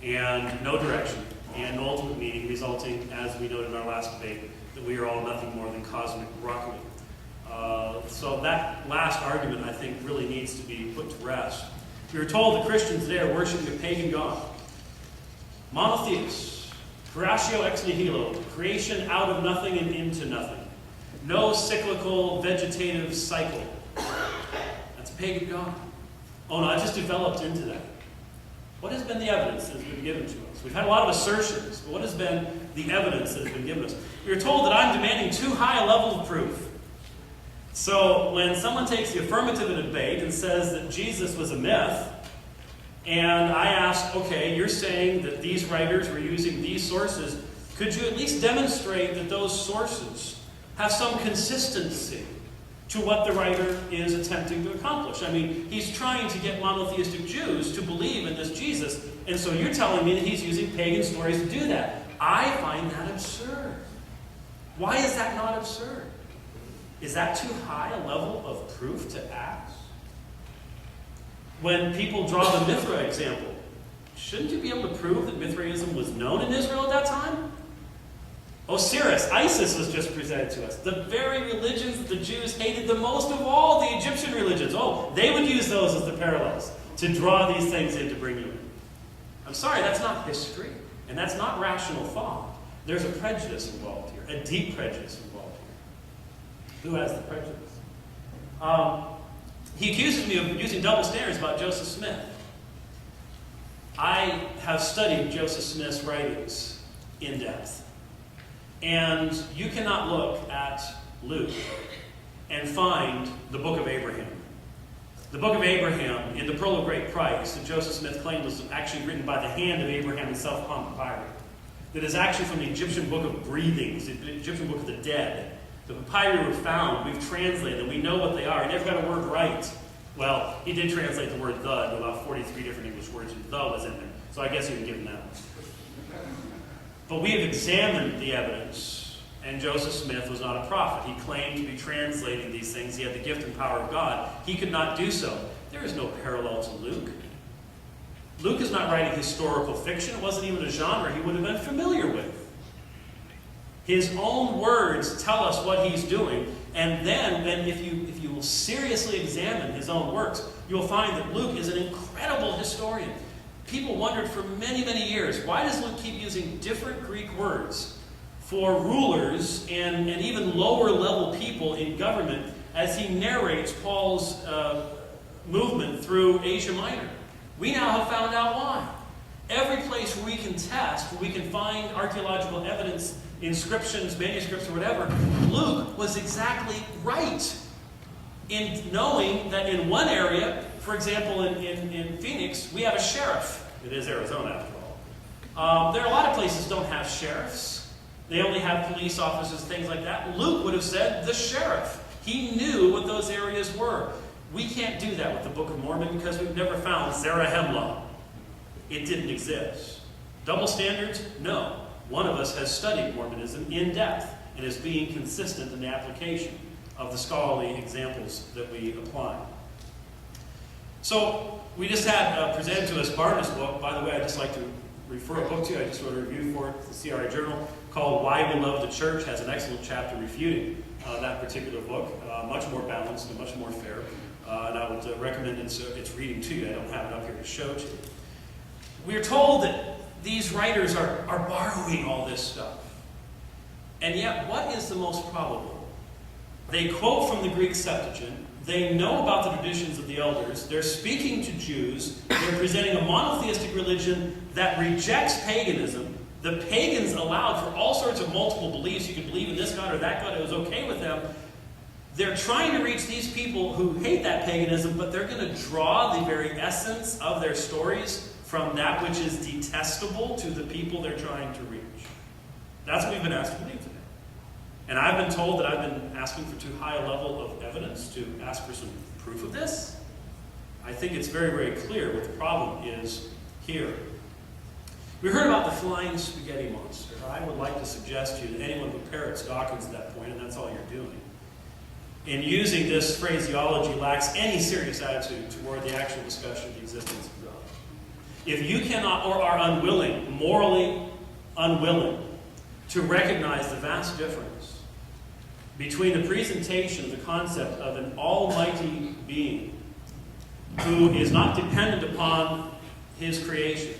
and no direction and no ultimate meaning, resulting, as we noted in our last debate, that we are all nothing more than cosmic rocketing. So that last argument, I think, really needs to be put to rest. We were told that Christians today are worshiping a pagan God. Monotheist, creatio ex nihilo, creation out of nothing and into nothing. No cyclical vegetative cycle. That's a pagan God. Oh no, I just developed into that. What has been the evidence that has been given to us? We've had a lot of assertions, but what has been the evidence that has been given us? We are told that I'm demanding too high a level of proof. So when someone takes the affirmative in a debate and says that Jesus was a myth, and I ask, okay, you're saying that these writers were using these sources, could you at least demonstrate that those sources have some consistency to what the writer is attempting to accomplish? I mean, he's trying to get monotheistic Jews to believe in this Jesus, and so you're telling me that he's using pagan stories to do that. I find that absurd. Why is that not absurd? Is that too high a level of proof to ask? When people draw the Mithra example, shouldn't you be able to prove that Mithraism was known in Israel at that time? Osiris, Isis was just presented to us. The very religions that the Jews hated the most of all, the Egyptian religions. Oh, they would use those as the parallels to draw these things in to bring you in. I'm sorry, that's not history, and that's not rational thought. There's a prejudice involved here, a deep prejudice involved here. Who has the prejudice? He accuses me of using double standards about Joseph Smith. I have studied Joseph Smith's writings in depth. And you cannot look at Luke and find the Book of Abraham. The Book of Abraham, in the Pearl of Great Price, that Joseph Smith claimed was actually written by the hand of Abraham himself upon papyri. That is actually from the Egyptian Book of Breathings, the Egyptian Book of the Dead. The papyri were found, we've translated them, we know what they are. He never got a word right. Well, he did translate the word the into about 43 different English words, and the was in there. So I guess you can give him that one. But we have examined the evidence, and Joseph Smith was not a prophet. He claimed to be translating these things. He had the gift and power of God. He could not do so. There is no parallel to Luke. Luke is not writing historical fiction. It wasn't even a genre he would have been familiar with. His own words tell us what he's doing, and then if you will seriously examine his own works, you'll find that Luke is an incredible historian. People wondered for many, many years, why does Luke keep using different Greek words for rulers and even lower level people in government as he narrates Paul's movement through Asia Minor? We now have found out why. Every place where we can test, where we can find archaeological evidence, inscriptions, manuscripts, or whatever, Luke was exactly right in knowing that in one area, for example, in Phoenix, we have a sheriff. It is Arizona, after all. There are a lot of places that don't have sheriffs. They only have police officers, things like that. Luke would have said the sheriff. He knew what those areas were. We can't do that with the Book of Mormon because we've never found Zarahemla. It didn't exist. Double standards? No. One of us has studied Mormonism in depth and is being consistent in the application of the scholarly examples that we apply. So, we just had presented to us Barna's book. By the way, I'd just like to refer a book to you. I just wrote a review for it, the CRI Journal, called Why We Love the Church. Has an excellent chapter refuting that particular book. Much more balanced and much more fair. And I would recommend its reading to you. I don't have it up here to show to you. We are told that these writers are borrowing all this stuff. And yet, what is the most probable? They quote from the Greek Septuagint. They know about the traditions of the elders. They're speaking to Jews. They're presenting a monotheistic religion that rejects paganism. The pagans allowed for all sorts of multiple beliefs. You could believe in this God or that God. It was okay with them. They're trying to reach these people who hate that paganism, but they're going to draw the very essence of their stories from that which is detestable to the people they're trying to reach. That's what we've been asked to believe today. And I've been told that I've been asking for too high a level of evidence to ask for some proof of this. I think it's very, very clear what the problem is here. We heard about the flying spaghetti monster. I would like to suggest to you that anyone who parrots doctrines at that point, and that's all you're doing, in using this phraseology lacks any serious attitude toward the actual discussion of the existence of God. If you cannot or are unwilling, morally unwilling, to recognize the vast difference between the presentation of the concept of an almighty being who is not dependent upon his creation,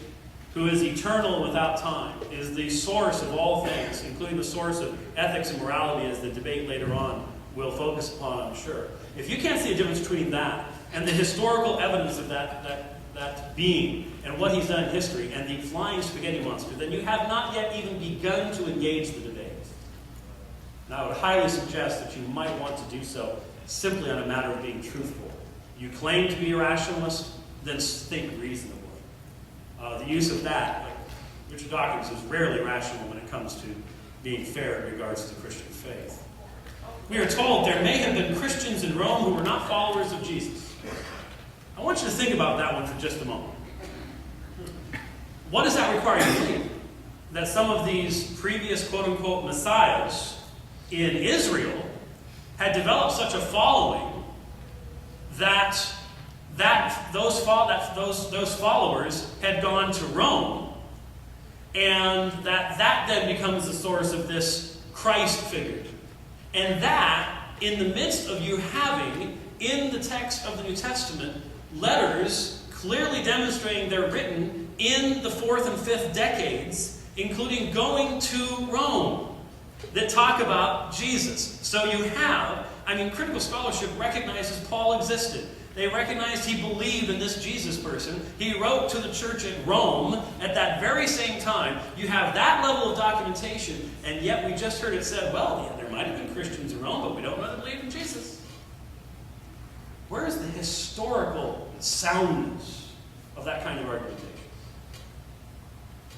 who is eternal and without time, is the source of all things, including the source of ethics and morality, as the debate later on will focus upon, I'm sure. If you can't see a difference between that and the historical evidence of that being and what he's done in history and the flying spaghetti monster, then you have not yet even begun to engage the debate. Now, I would highly suggest that you might want to do so simply on a matter of being truthful. You claim to be a rationalist, then think reasonably. The use of that, which Dawkins is rarely rational when it comes to being fair in regards to Christian faith. We are told there may have been Christians in Rome who were not followers of Jesus. I want you to think about that one for just a moment. What does that require you to believe? That some of these previous quote-unquote messiahs in Israel had developed such a following that those followers had gone to Rome, and that then becomes the source of this Christ figure. And that, in the midst of you having, in the text of the New Testament, letters clearly demonstrating they're written in the 4th and 5th decades, including going to Rome, that talk about Jesus. So you have, critical scholarship recognizes Paul existed. They recognized he believed in this Jesus person. He wrote to the church at Rome at that very same time. You have that level of documentation, and yet we just heard it said, well, yeah, there might have been Christians in Rome, but we don't know they believed in Jesus. Where is the historical soundness of that kind of argumentation?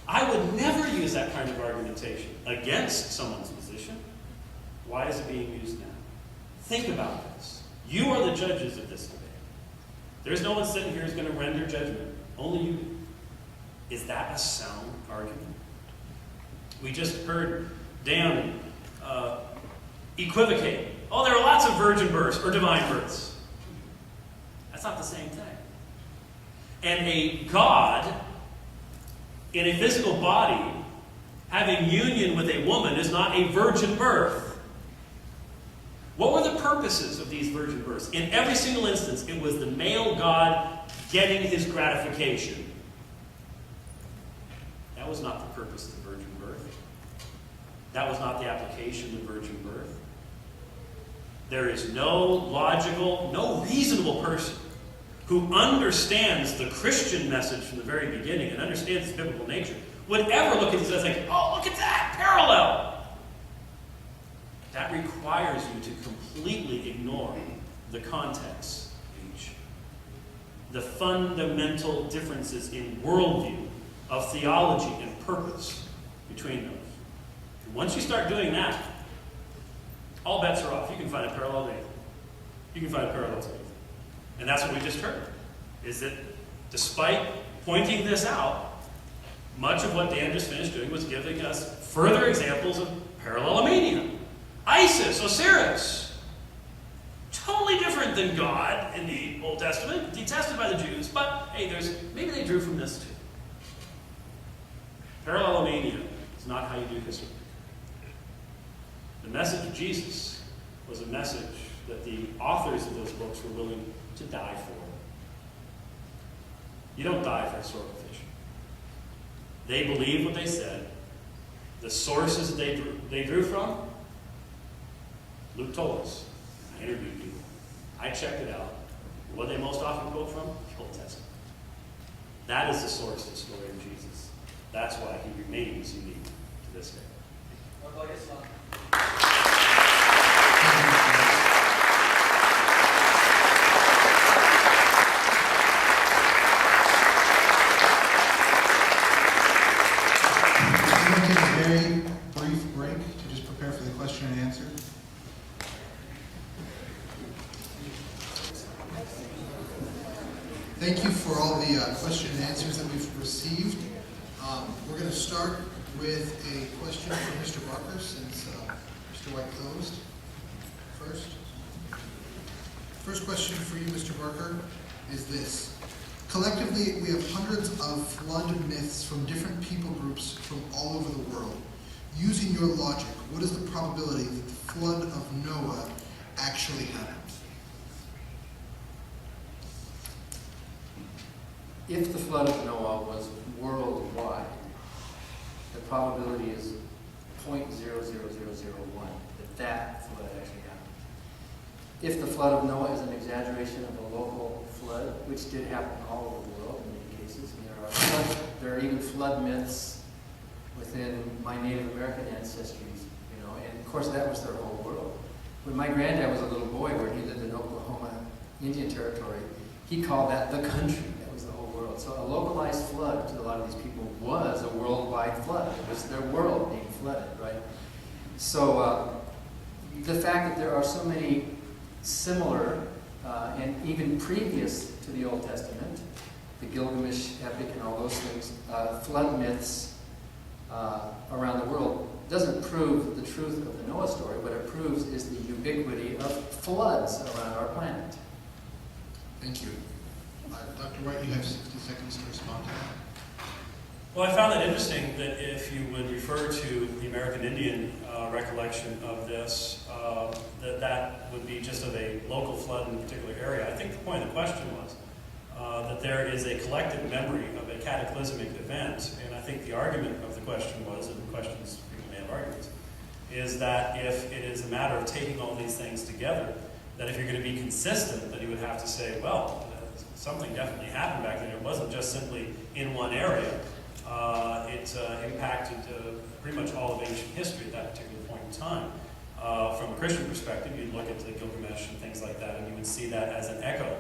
I would never use that kind of argumentation against someone's position. Why is it being used now? Think about this. You are the judges of this debate. There's no one sitting here who's going to render judgment. Only you do. Is that a sound argument? We just heard Dan equivocate. Oh, there are lots of virgin births or divine births. That's not the same thing. And a God in a physical body having union with a woman is not a virgin birth. What were the purposes of these virgin births? In every single instance, it was the male God getting his gratification. That was not the purpose of the virgin birth. That was not the application of the virgin birth. There is no logical, no reasonable person who understands the Christian message from the very beginning and understands its biblical nature would ever look at this and think, oh, look at that, parallel. That requires you to completely ignore the context of each. The fundamental differences in worldview, of theology and purpose between those. And once you start doing that, all bets are off. You can find a parallel to anything. You can find a parallel to anything. And that's what we just heard, is that despite pointing this out, much of what Dan just finished doing was giving us further examples of parallelomania. Isis, Osiris, totally different than God in the Old Testament, detested by the Jews, but hey, maybe they drew from this too. Parallelomania is not how you do history. The message of Jesus was a message that the authors of those books were willing to die for. You don't die for historical fiction. They believed what they said. The sources they drew from, Luke told us. I interviewed people. I checked it out. What they most often quote from? The Old Testament. That is the source of the story of Jesus. That's why he remains unique to this day. We're going to take a very brief break to just prepare for the question and answer. Thank you for all the question and answers that we've received. We're going to start with a question from Mr. Barker, since Mr. White closed first. First question for you, Mr. Barker, is this. Collectively, we have hundreds of flood myths from different people groups from all over the world. Using your logic, what is the probability that the flood of Noah actually happened? If the flood of Noah was worldwide, the probability is 0.00001 that flood actually happened. If the flood of Noah is an exaggeration of a local flood, which did happen all over the world in many cases, and there are even flood myths within my Native American ancestries, and of course that was their whole world. When my granddad was a little boy, where he lived in Oklahoma Indian Territory, he called that the country. That was the whole world. world. So a localized flood to a lot of these people was a worldwide flood. It was their world being flooded, right? So the fact that there are so many similar and even previous to the Old Testament, the Gilgamesh epic and all those things, flood myths around the world, doesn't prove the truth of the Noah story. What it proves is the ubiquity of floods around our planet. Thank you. Dr. White, you have 60 seconds to respond to that. Well, I found it interesting that if you would refer to the American Indian recollection of this, that would be just of a local flood in a particular area. I think the point of the question was that there is a collective memory of a cataclysmic event, and I think the argument of the question was, and questions people may have arguments, is that if it is a matter of taking all these things together, that if you're going to be consistent, then you would have to say, well, something definitely happened back then. It wasn't just simply in one area. It impacted pretty much all of ancient history at that particular point in time. From a Christian perspective, you'd look at the Gilgamesh and things like that, and you would see that as an echo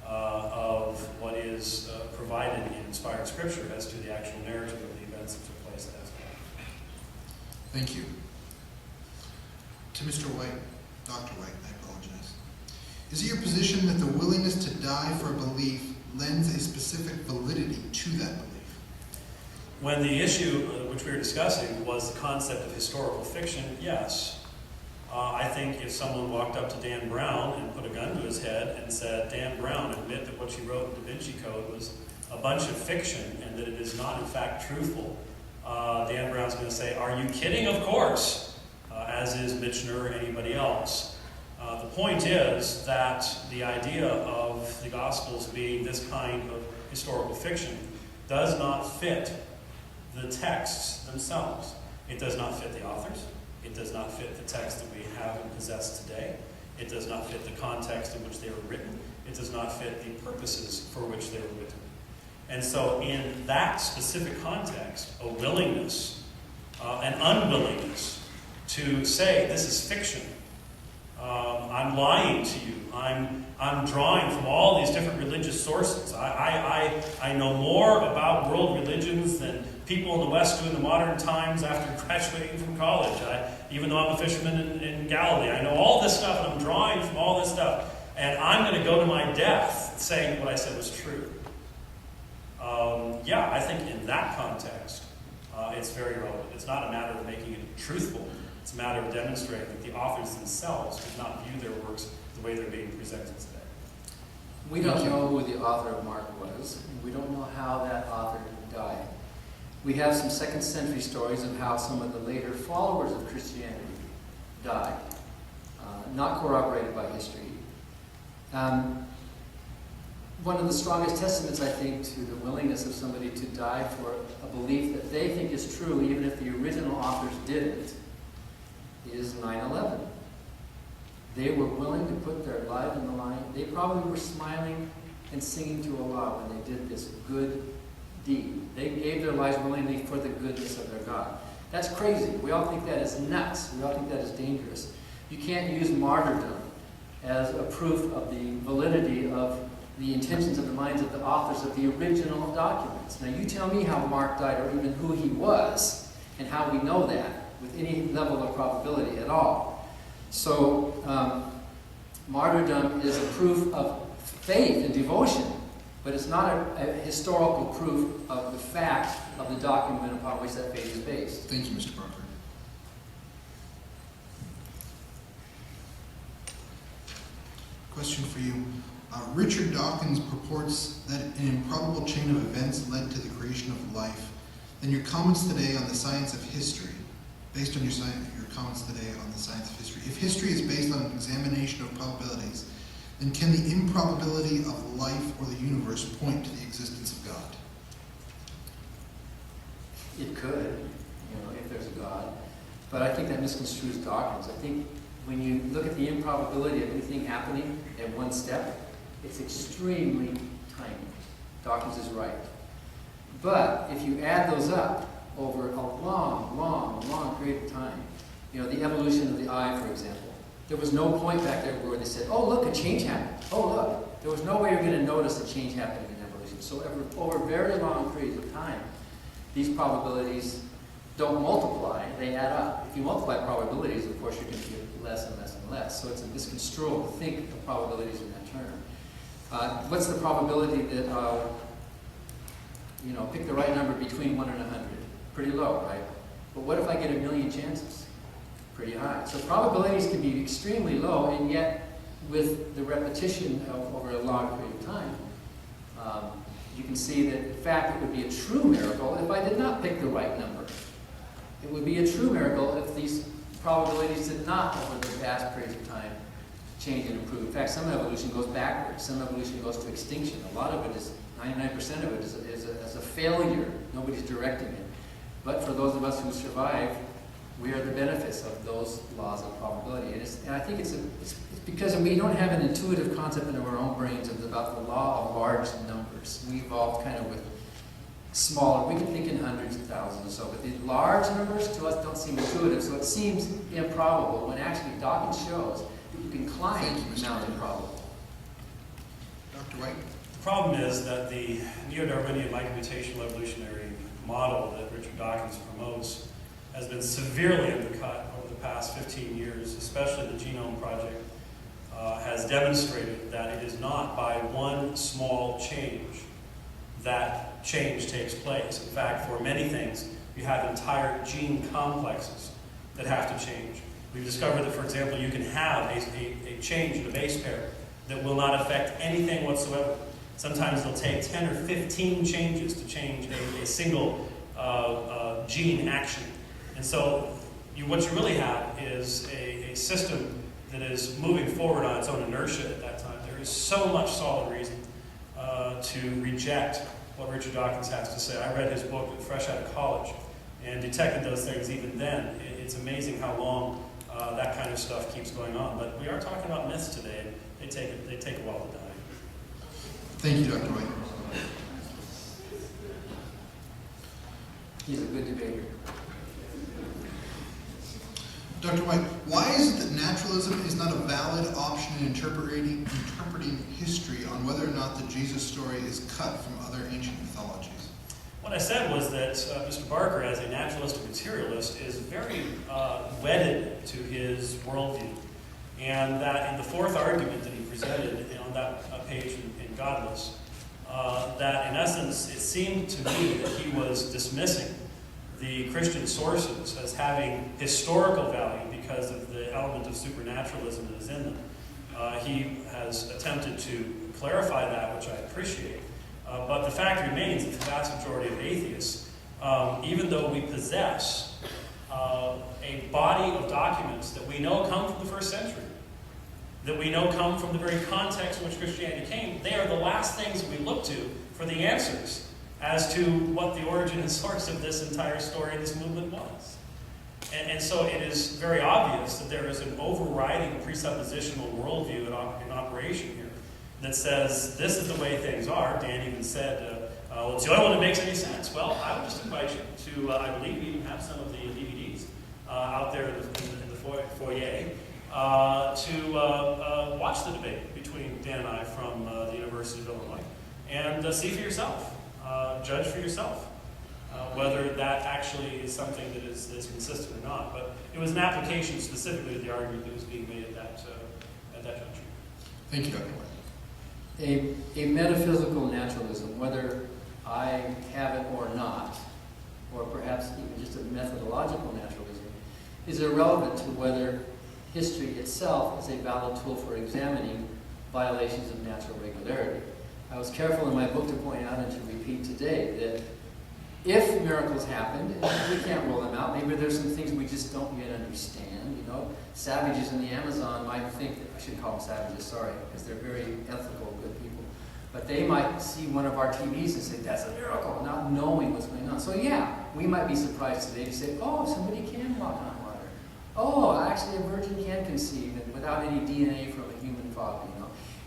of what is provided in inspired scripture as to the actual narrative of the events that took place at that time. Thank you. To Mr. White, Dr. White, I apologize. Is it your position that the willingness to die for a belief lends a specific validity to that belief? When the issue which we were discussing was the concept of historical fiction, yes. I think if someone walked up to Dan Brown and put a gun to his head and said, Dan Brown, admit that what you wrote in Da Vinci Code was a bunch of fiction and that it is not in fact truthful, Dan Brown's going to say, are you kidding? Of course, as is Michener or anybody else. The point is that the idea of the Gospels being this kind of historical fiction does not fit the texts themselves. It does not fit the authors. It does not fit the text that we have and possess today. It does not fit the context in which they were written. It does not fit the purposes for which they were written. And so in that specific context, a willingness, an unwillingness to say this is fiction, I'm lying to you, I'm drawing from all these different religious sources. I know more about world religions than people in the West do in the modern times after graduating from college. Even though I'm a fisherman in Galilee, I know all this stuff and I'm drawing from all this stuff. And I'm going to go to my death saying what I said was true. Yeah, I think in that context, it's very relevant. It's not a matter of making it truthful. It's a matter of demonstrating that the authors themselves did not view their works the way they're being presented today. We don't know who the author of Mark was, and we don't know how that author died. We have some second century stories of how some of the later followers of Christianity died, not corroborated by history. One of the strongest testaments, I think, to the willingness of somebody to die for a belief that they think is true, even if the original authors didn't, is 9/11. They were willing to put their lives on the line. They probably were smiling and singing to Allah when they did this good deed. They gave their lives willingly for the goodness of their God. That's crazy. We all think that is nuts. We all think that is dangerous. You can't use martyrdom as a proof of the validity of the intentions of the minds of the authors of the original documents. Now you tell me how Mark died or even who he was and how we know that with any level of probability at all. So martyrdom is a proof of faith and devotion, but it's not a historical proof of the fact of the document upon which that faith is based. Thank you, Mr. Barker. Question for you. Richard Dawkins purports that an improbable chain of events led to the creation of life. Then your comments today on the science of history, based on your comments today on the science of history, if history is based on an examination of probabilities, then can the improbability of life or the universe point to the existence of God? It could, if there's a God. But I think that misconstrues Dawkins. I think when you look at the improbability of anything happening at one step, it's extremely tiny. Dawkins is right. But if you add those up over a long period of time, the evolution of the eye, for example, there was no point back there where they said, oh, look, a change happened. Oh, look. There was no way you're going to notice a change happening in evolution. So over very long periods of time, these probabilities don't multiply, they add up. If you multiply probabilities, of course, you're going to get less and less and less. So it's a misconstrual to think of probabilities in that term. What's the probability that I'll, pick the right number between 1 and 100? Pretty low, right? But what if I get 1,000,000 chances? Pretty high. So probabilities can be extremely low, and yet with the repetition over a long period of time, you can see that, in fact, it would be a true miracle if I did not pick the right number. It would be a true miracle if these probabilities did not, over the vast periods of time, change and improve. In fact, some evolution goes backwards. Some evolution goes to extinction. A lot of it is, 99% of it is a failure. Nobody's directing it. But for those of us who survive, we are the benefits of those laws of probability. And I think it's because we don't have an intuitive concept in our own brains about the law of large numbers. We evolved kind of with smaller, we can think in hundreds of thousands or so, but the large numbers to us don't seem intuitive, so it seems improbable when actually Dawkins shows that you can climb Mount Improbable. Dr. White? The problem is that the neo-Darwinian micro-mutational evolutionary model that Richard Dawkins promotes has been severely undercut over the past 15 years, especially the Genome Project has demonstrated that it is not by one small change that change takes place. In fact, for many things, you have entire gene complexes that have to change. We've discovered that, for example, you can have a change in a base pair that will not affect anything whatsoever. Sometimes it'll take 10 or 15 changes to change a single gene action. And so what you really have is a system that is moving forward on its own inertia at that time. There is so much solid reason to reject what Richard Dawkins has to say. I read his book fresh out of college and detected those things even then. It's amazing how long that kind of stuff keeps going on. But we are talking about myths today, and they take a while to die. Thank you, Dr. White. He's a good debater. Dr. White, why is it that naturalism is not a valid option in interpreting history on whether or not the Jesus story is cut from other ancient mythologies? What I said was that Mr. Barker, as a naturalistic materialist, is very wedded to his worldview. And that in the fourth argument that he presented on that page in Godless, that in essence it seemed to me that he was dismissing the Christian sources as having historical value because of the element of supernaturalism that is in them. He has attempted to clarify that, which I appreciate. But the fact remains that the vast majority of atheists, even though we possess a body of documents that we know come from the first century, that we know come from the very context in which Christianity came, they are the last things we look to for the answers as to what the origin and source of this entire story, this movement was. And so it is very obvious that there is an overriding presuppositional worldview in operation here that says this is the way things are. Dan even said, well, it's the only one that makes any sense. Well, I would just invite you to, I believe we even have some of the DVDs out there in the foyer, to watch the debate between Dan and I from the University of Illinois and see for yourself. Judge for yourself whether that actually is something that is consistent or not. But it was an application specifically to the argument that was being made at that juncture. Thank you, Dr. White. A metaphysical naturalism, whether I have it or not, or perhaps even just a methodological naturalism, is irrelevant to whether history itself is a valid tool for examining violations of natural regularity. I was careful in my book to point out and to repeat today that if miracles happened, and we can't rule them out, maybe there's some things we just don't yet understand. Savages in the Amazon might think that, I shouldn't call them savages, sorry, because they're very ethical, good people. But they might see one of our TVs and say, that's a miracle, not knowing what's going on. So yeah, we might be surprised today to say, oh, somebody can walk on water. Oh, actually a virgin can conceive and without any DNA from a human father,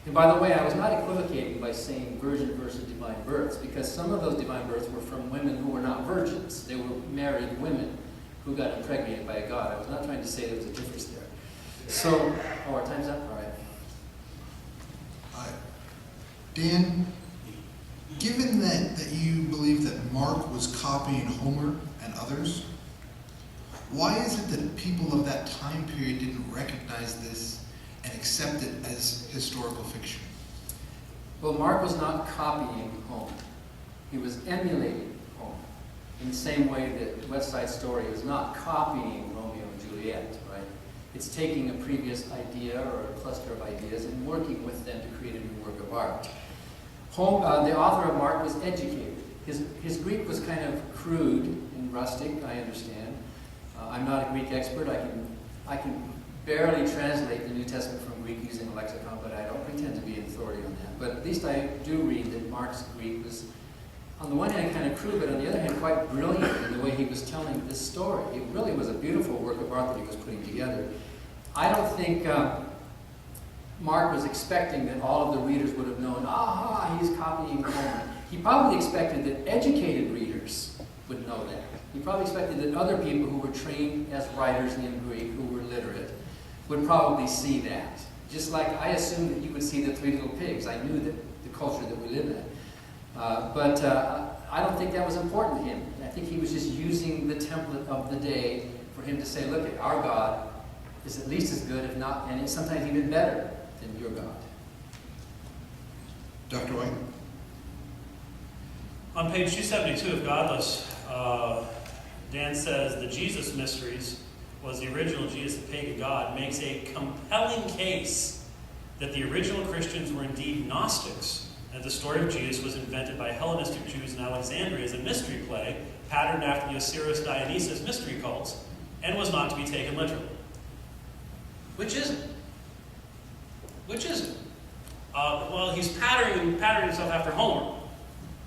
And by the way, I was not equivocating by saying virgin versus divine births, because some of those divine births were from women who were not virgins. They were married women who got impregnated by a god. I was not trying to say there was a difference there. So, our time's up? All right. Dan, Given that you believe that Mark was copying Homer and others, why is it that people of that time period didn't recognize this and accept it as historical fiction? Well, Mark was not copying Homer. He was emulating Homer. In the same way that West Side Story is not copying Romeo and Juliet, right? It's taking a previous idea or a cluster of ideas and working with them to create a new work of art. The author of Mark was educated. His Greek was kind of crude and rustic, I understand. I'm not a Greek expert. I can barely translate the New Testament from Greek using a lexicon, but I don't pretend to be an authority on that. But at least I do read that Mark's Greek was, on the one hand, kind of crude, but on the other hand, quite brilliant in the way he was telling this story. It really was a beautiful work of art that he was putting together. I don't think Mark was expecting that all of the readers would have known, aha, he's copying Homer. He probably expected that educated readers would know that. He probably expected that other people who were trained as writers in Greek, who were literate, would probably see that. Just like I assumed that you would see the Three Little Pigs. I knew that the culture that we live in. But I don't think that was important to him. I think he was just using the template of the day for him to say, look, our God is at least as good, if not, and it's sometimes even better than your God. Dr. White? On page 272 of Godless, Dan says the Jesus Ministries was the original Jesus, the pagan God, makes a compelling case that the original Christians were indeed Gnostics, and the story of Jesus was invented by Hellenistic Jews in Alexandria as a mystery play patterned after the Osiris Dionysus mystery cults, and was not to be taken literally. Which is it? Which is it? Well, he's patterning himself after Homer.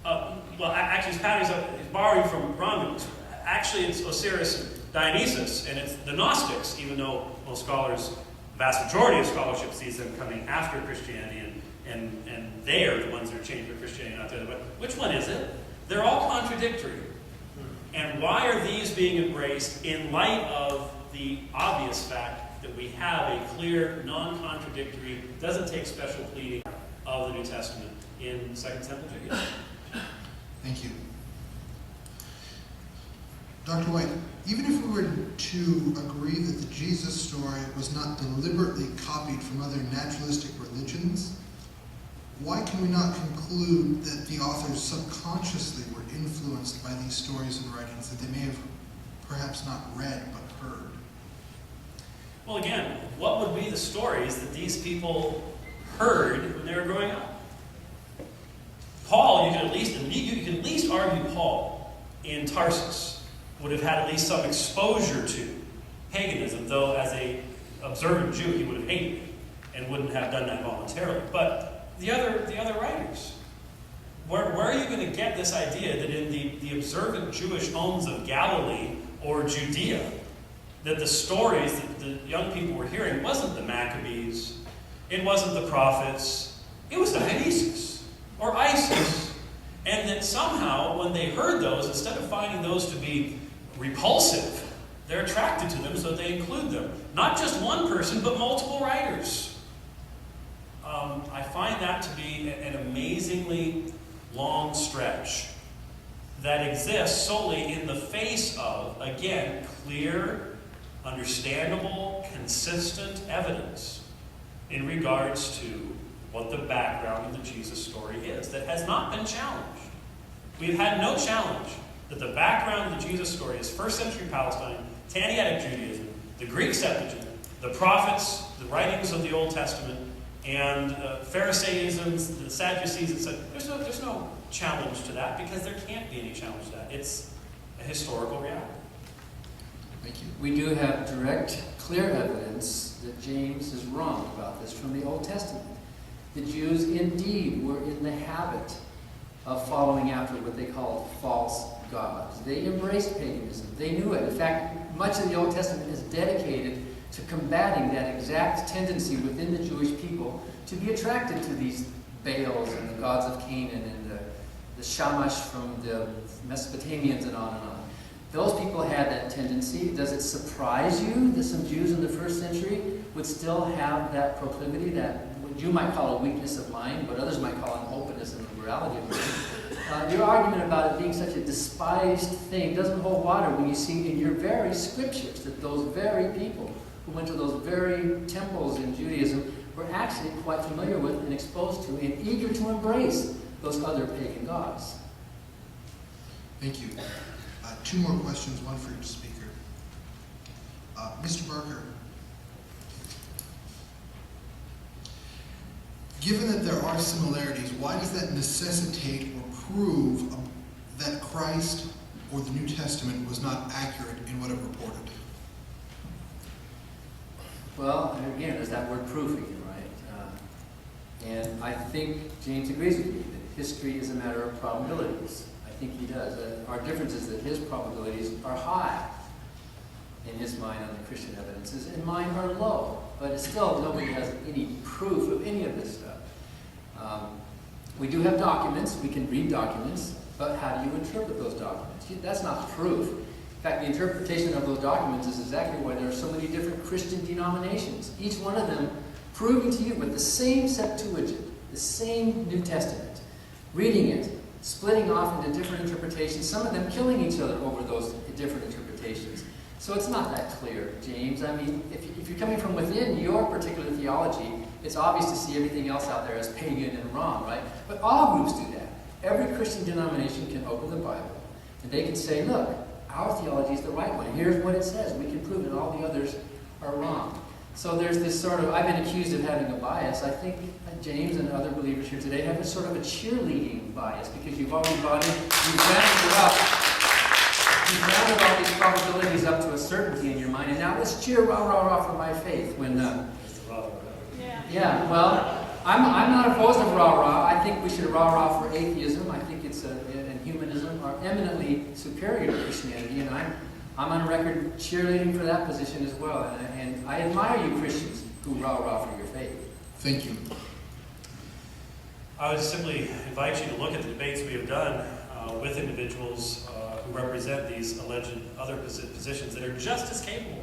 Actually, he's borrowing from Romulus. Actually, it's Osiris Dionysus, and it's the Gnostics, even though most scholars, the vast majority of scholarship sees them coming after Christianity, and they are the ones that are changed by Christianity, not the other way. Which one is it? They're all contradictory. And why are these being embraced in light of the obvious fact that we have a clear, non-contradictory, doesn't take special pleading of the New Testament in Second Temple Judaism? Thank you. Dr. White, even if we were to agree that the Jesus story was not deliberately copied from other naturalistic religions, why can we not conclude that the authors subconsciously were influenced by these stories and writings that they may have perhaps not read but heard? Well, again, what would be the stories that these people heard when they were growing up? Paul, you can at least argue Paul in Tarsus would have had at least some exposure to paganism, though as an observant Jew he would have hated it and wouldn't have done that voluntarily. But the other writers, where are you going to get this idea that in the observant Jewish homes of Galilee or Judea, that the stories that the young people were hearing wasn't the Maccabees, it wasn't the prophets, it was Dionysus or Isis, and that somehow when they heard those, instead of finding those to be repulsive, they're attracted to them, so they include them. Not just one person, but multiple writers. I find that to be an amazingly long stretch that exists solely in the face of, again, clear, understandable, consistent evidence in regards to what the background of the Jesus story is that has not been challenged. We've had no challenge that the background of the Jesus story is first century Palestine, Tannaitic Judaism, the Greek Septuagint, the prophets, the writings of the Old Testament, and Pharisaism, the Sadducees, etc. There's no challenge to that because there can't be any challenge to that. It's a historical reality. Thank you. We do have direct, clear evidence that James is wrong about this from the Old Testament. The Jews indeed were in the habit of following after what they called false gods. They embraced paganism. They knew it. In fact, much of the Old Testament is dedicated to combating that exact tendency within the Jewish people to be attracted to these Baals and the gods of Canaan and the Shamash from the Mesopotamians and on and on. Those people had that tendency. Does it surprise you that some Jews in the first century would still have that proclivity, that what you might call a weakness of mind, but others might call an openness and liberality of mind? Your argument about it being such a despised thing doesn't hold water when you see in your very scriptures that those very people who went to those very temples in Judaism were actually quite familiar with and exposed to and eager to embrace those other pagan gods. Thank you. Two more questions, one for each speaker. Mr. Barker, given that there are similarities, why does that necessitate or prove that Christ or the New Testament was not accurate in what it reported? Well, and again, there's that word proof again, right? And I think James agrees with me that history is a matter of probabilities. I think he does. Our difference is that his probabilities are high in his mind on the Christian evidences, and mine are low. But it's still, nobody has any proof of any of this stuff. We do have documents, we can read documents, but how do you interpret those documents? That's not proof. In fact, the interpretation of those documents is exactly why there are so many different Christian denominations, each one of them proving to you with the same Septuagint, the same New Testament, reading it, splitting off into different interpretations, some of them killing each other over those different interpretations. So it's not that clear, James. I mean, if you're coming from within your particular theology, it's obvious to see everything else out there as pagan and wrong, right? But all groups do that. Every Christian denomination can open the Bible, and they can say, look, our theology is the right one. Here's what it says. We can prove it, all the others are wrong. So there's this sort of, I've been accused of having a bias. I think James and other believers here today have a sort of a cheerleading bias, because you've already brought in, you've rounded it up. You've rounded all these probabilities up to a certainty in your mind, and now let's cheer rah, rah, rah for my faith. When, yeah, well, I'm not opposed to rah, rah. I think we should rah, rah for atheism. I think it's and humanism are eminently superior to Christianity, and I'm on record cheerleading for that position as well. And I admire you Christians who rah, rah for your faith. Thank you. I would simply invite you to look at the debates we have done with individuals who represent these alleged other positions that are just as capable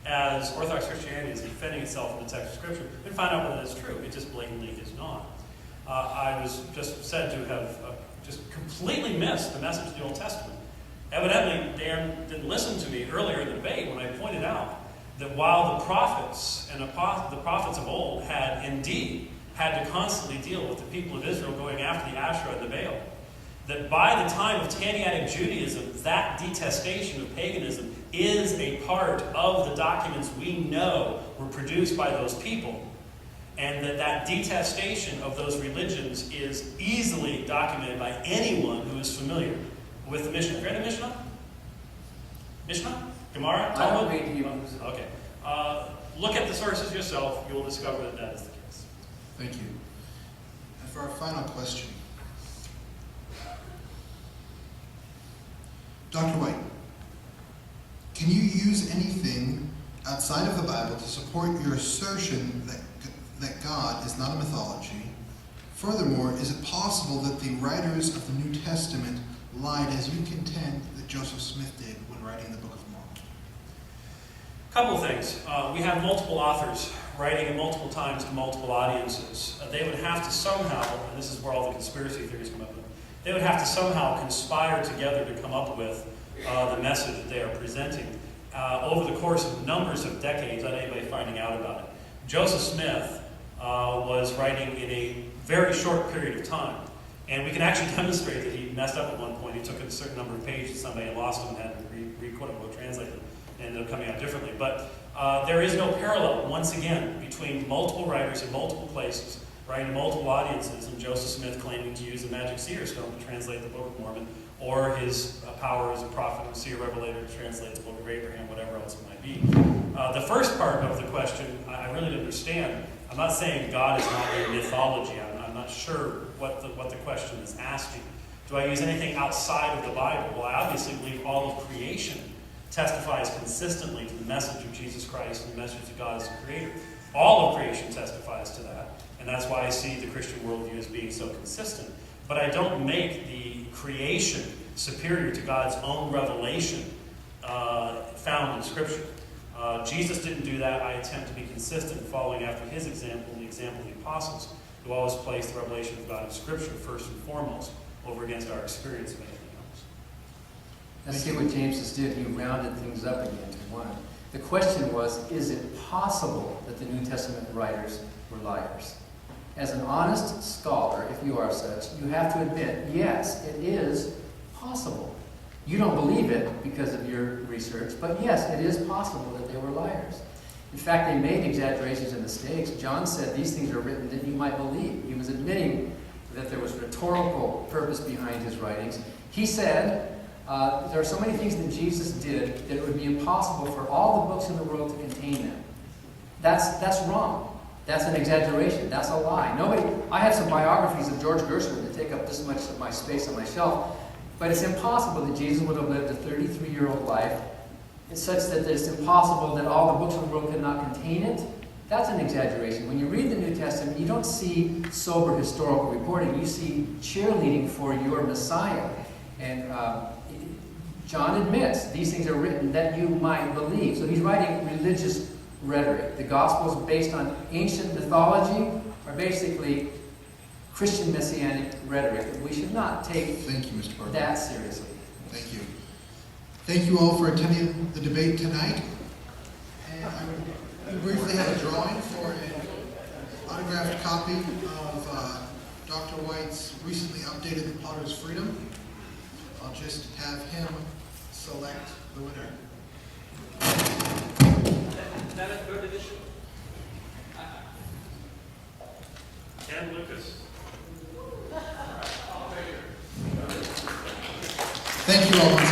as Orthodox Christianity is defending itself in the text of Scripture, and find out whether that's true. It just blatantly is not. I was just said to have just completely missed the message of the Old Testament. Evidently, Dan didn't listen to me earlier in the debate when I pointed out that while the prophets and the prophets of old had indeed had to constantly deal with the people of Israel going after the Asherah and the Baal, that by the time of Tannaitic Judaism, that detestation of paganism is a part of the documents we know were produced by those people, and that detestation of those religions is easily documented by anyone who is familiar with the Mishnah. Have you read the Mishnah? Mishnah? Gemara? I don't Talmud? read Hebrews. Okay. Look at the sources yourself. You will discover that that is the case. Thank you. And for our final question, Dr. White, can you use anything outside of the Bible to support your assertion that God is not a mythology? Furthermore, is it possible that the writers of the New Testament lied as you contend that Joseph Smith did when writing the Book of Mormon? Couple of things. We have multiple authors writing at multiple times to multiple audiences. They would have to somehow, and this is where all the conspiracy theories come up with, they would have to somehow conspire together to come up with the message that they are presenting over the course of numbers of decades without anybody finding out about it. Joseph Smith was writing in a very short period of time, and we can actually demonstrate that he messed up at one point. He took a certain number of pages, somebody had lost them and had to quote-unquote translate them, and ended up coming out differently. But there is no parallel, once again, between multiple writers in multiple places, writing to multiple audiences, and Joseph Smith claiming to use a magic seer stone to translate the Book of Mormon, or his power as a prophet and seer revelator to translate the Book of Abraham, whatever else it might be. The first part of the question, I really don't understand. I'm not saying God is not a mythology. I'm not sure what the question is asking. Do I use anything outside of the Bible? Well, I obviously believe all of creation testifies consistently to the message of Jesus Christ and the message of God as the Creator. All of creation testifies to that, and that's why I see the Christian worldview as being so consistent. But I don't make the creation superior to God's own revelation found in Scripture. Jesus didn't do that. I attempt to be consistent in following after his example and the example of the apostles, who always placed the revelation of God in Scripture first and foremost. over against our experience of anything else. Let's see what James just did. He rounded things up again to one. The question was, is it possible that the New Testament writers were liars? As an honest scholar, if you are such, you have to admit, yes, it is possible. You don't believe it because of your research, but yes, it is possible that they were liars. In fact, they made exaggerations and mistakes. John said these things are written that you might believe. He was admitting that there was rhetorical purpose behind his writings. He said, there are so many things that Jesus did that it would be impossible for all the books in the world to contain them. That's wrong. That's an exaggeration. That's a lie. I have some biographies of George Gershwin that take up this much of my space on my shelf, but it's impossible that Jesus would have lived a 33-year-old life. It's such that it's impossible that all the books of the world could not contain it. That's an exaggeration. When you read the New Testament, you don't see sober historical reporting. You see cheerleading for your Messiah. And John admits these things are written that you might believe. So he's writing religious rhetoric. The Gospels, based on ancient mythology, are basically Christian messianic rhetoric that we should not take Thank you, Mr. Barker. that seriously. Thank you. Thank you all for attending the debate tonight. And I would briefly have a drawing for an autographed copy of Dr. White's recently updated The Potter's Freedom. I'll just have him select the winner. Is that a third edition? Ken Lucas. Thank you all once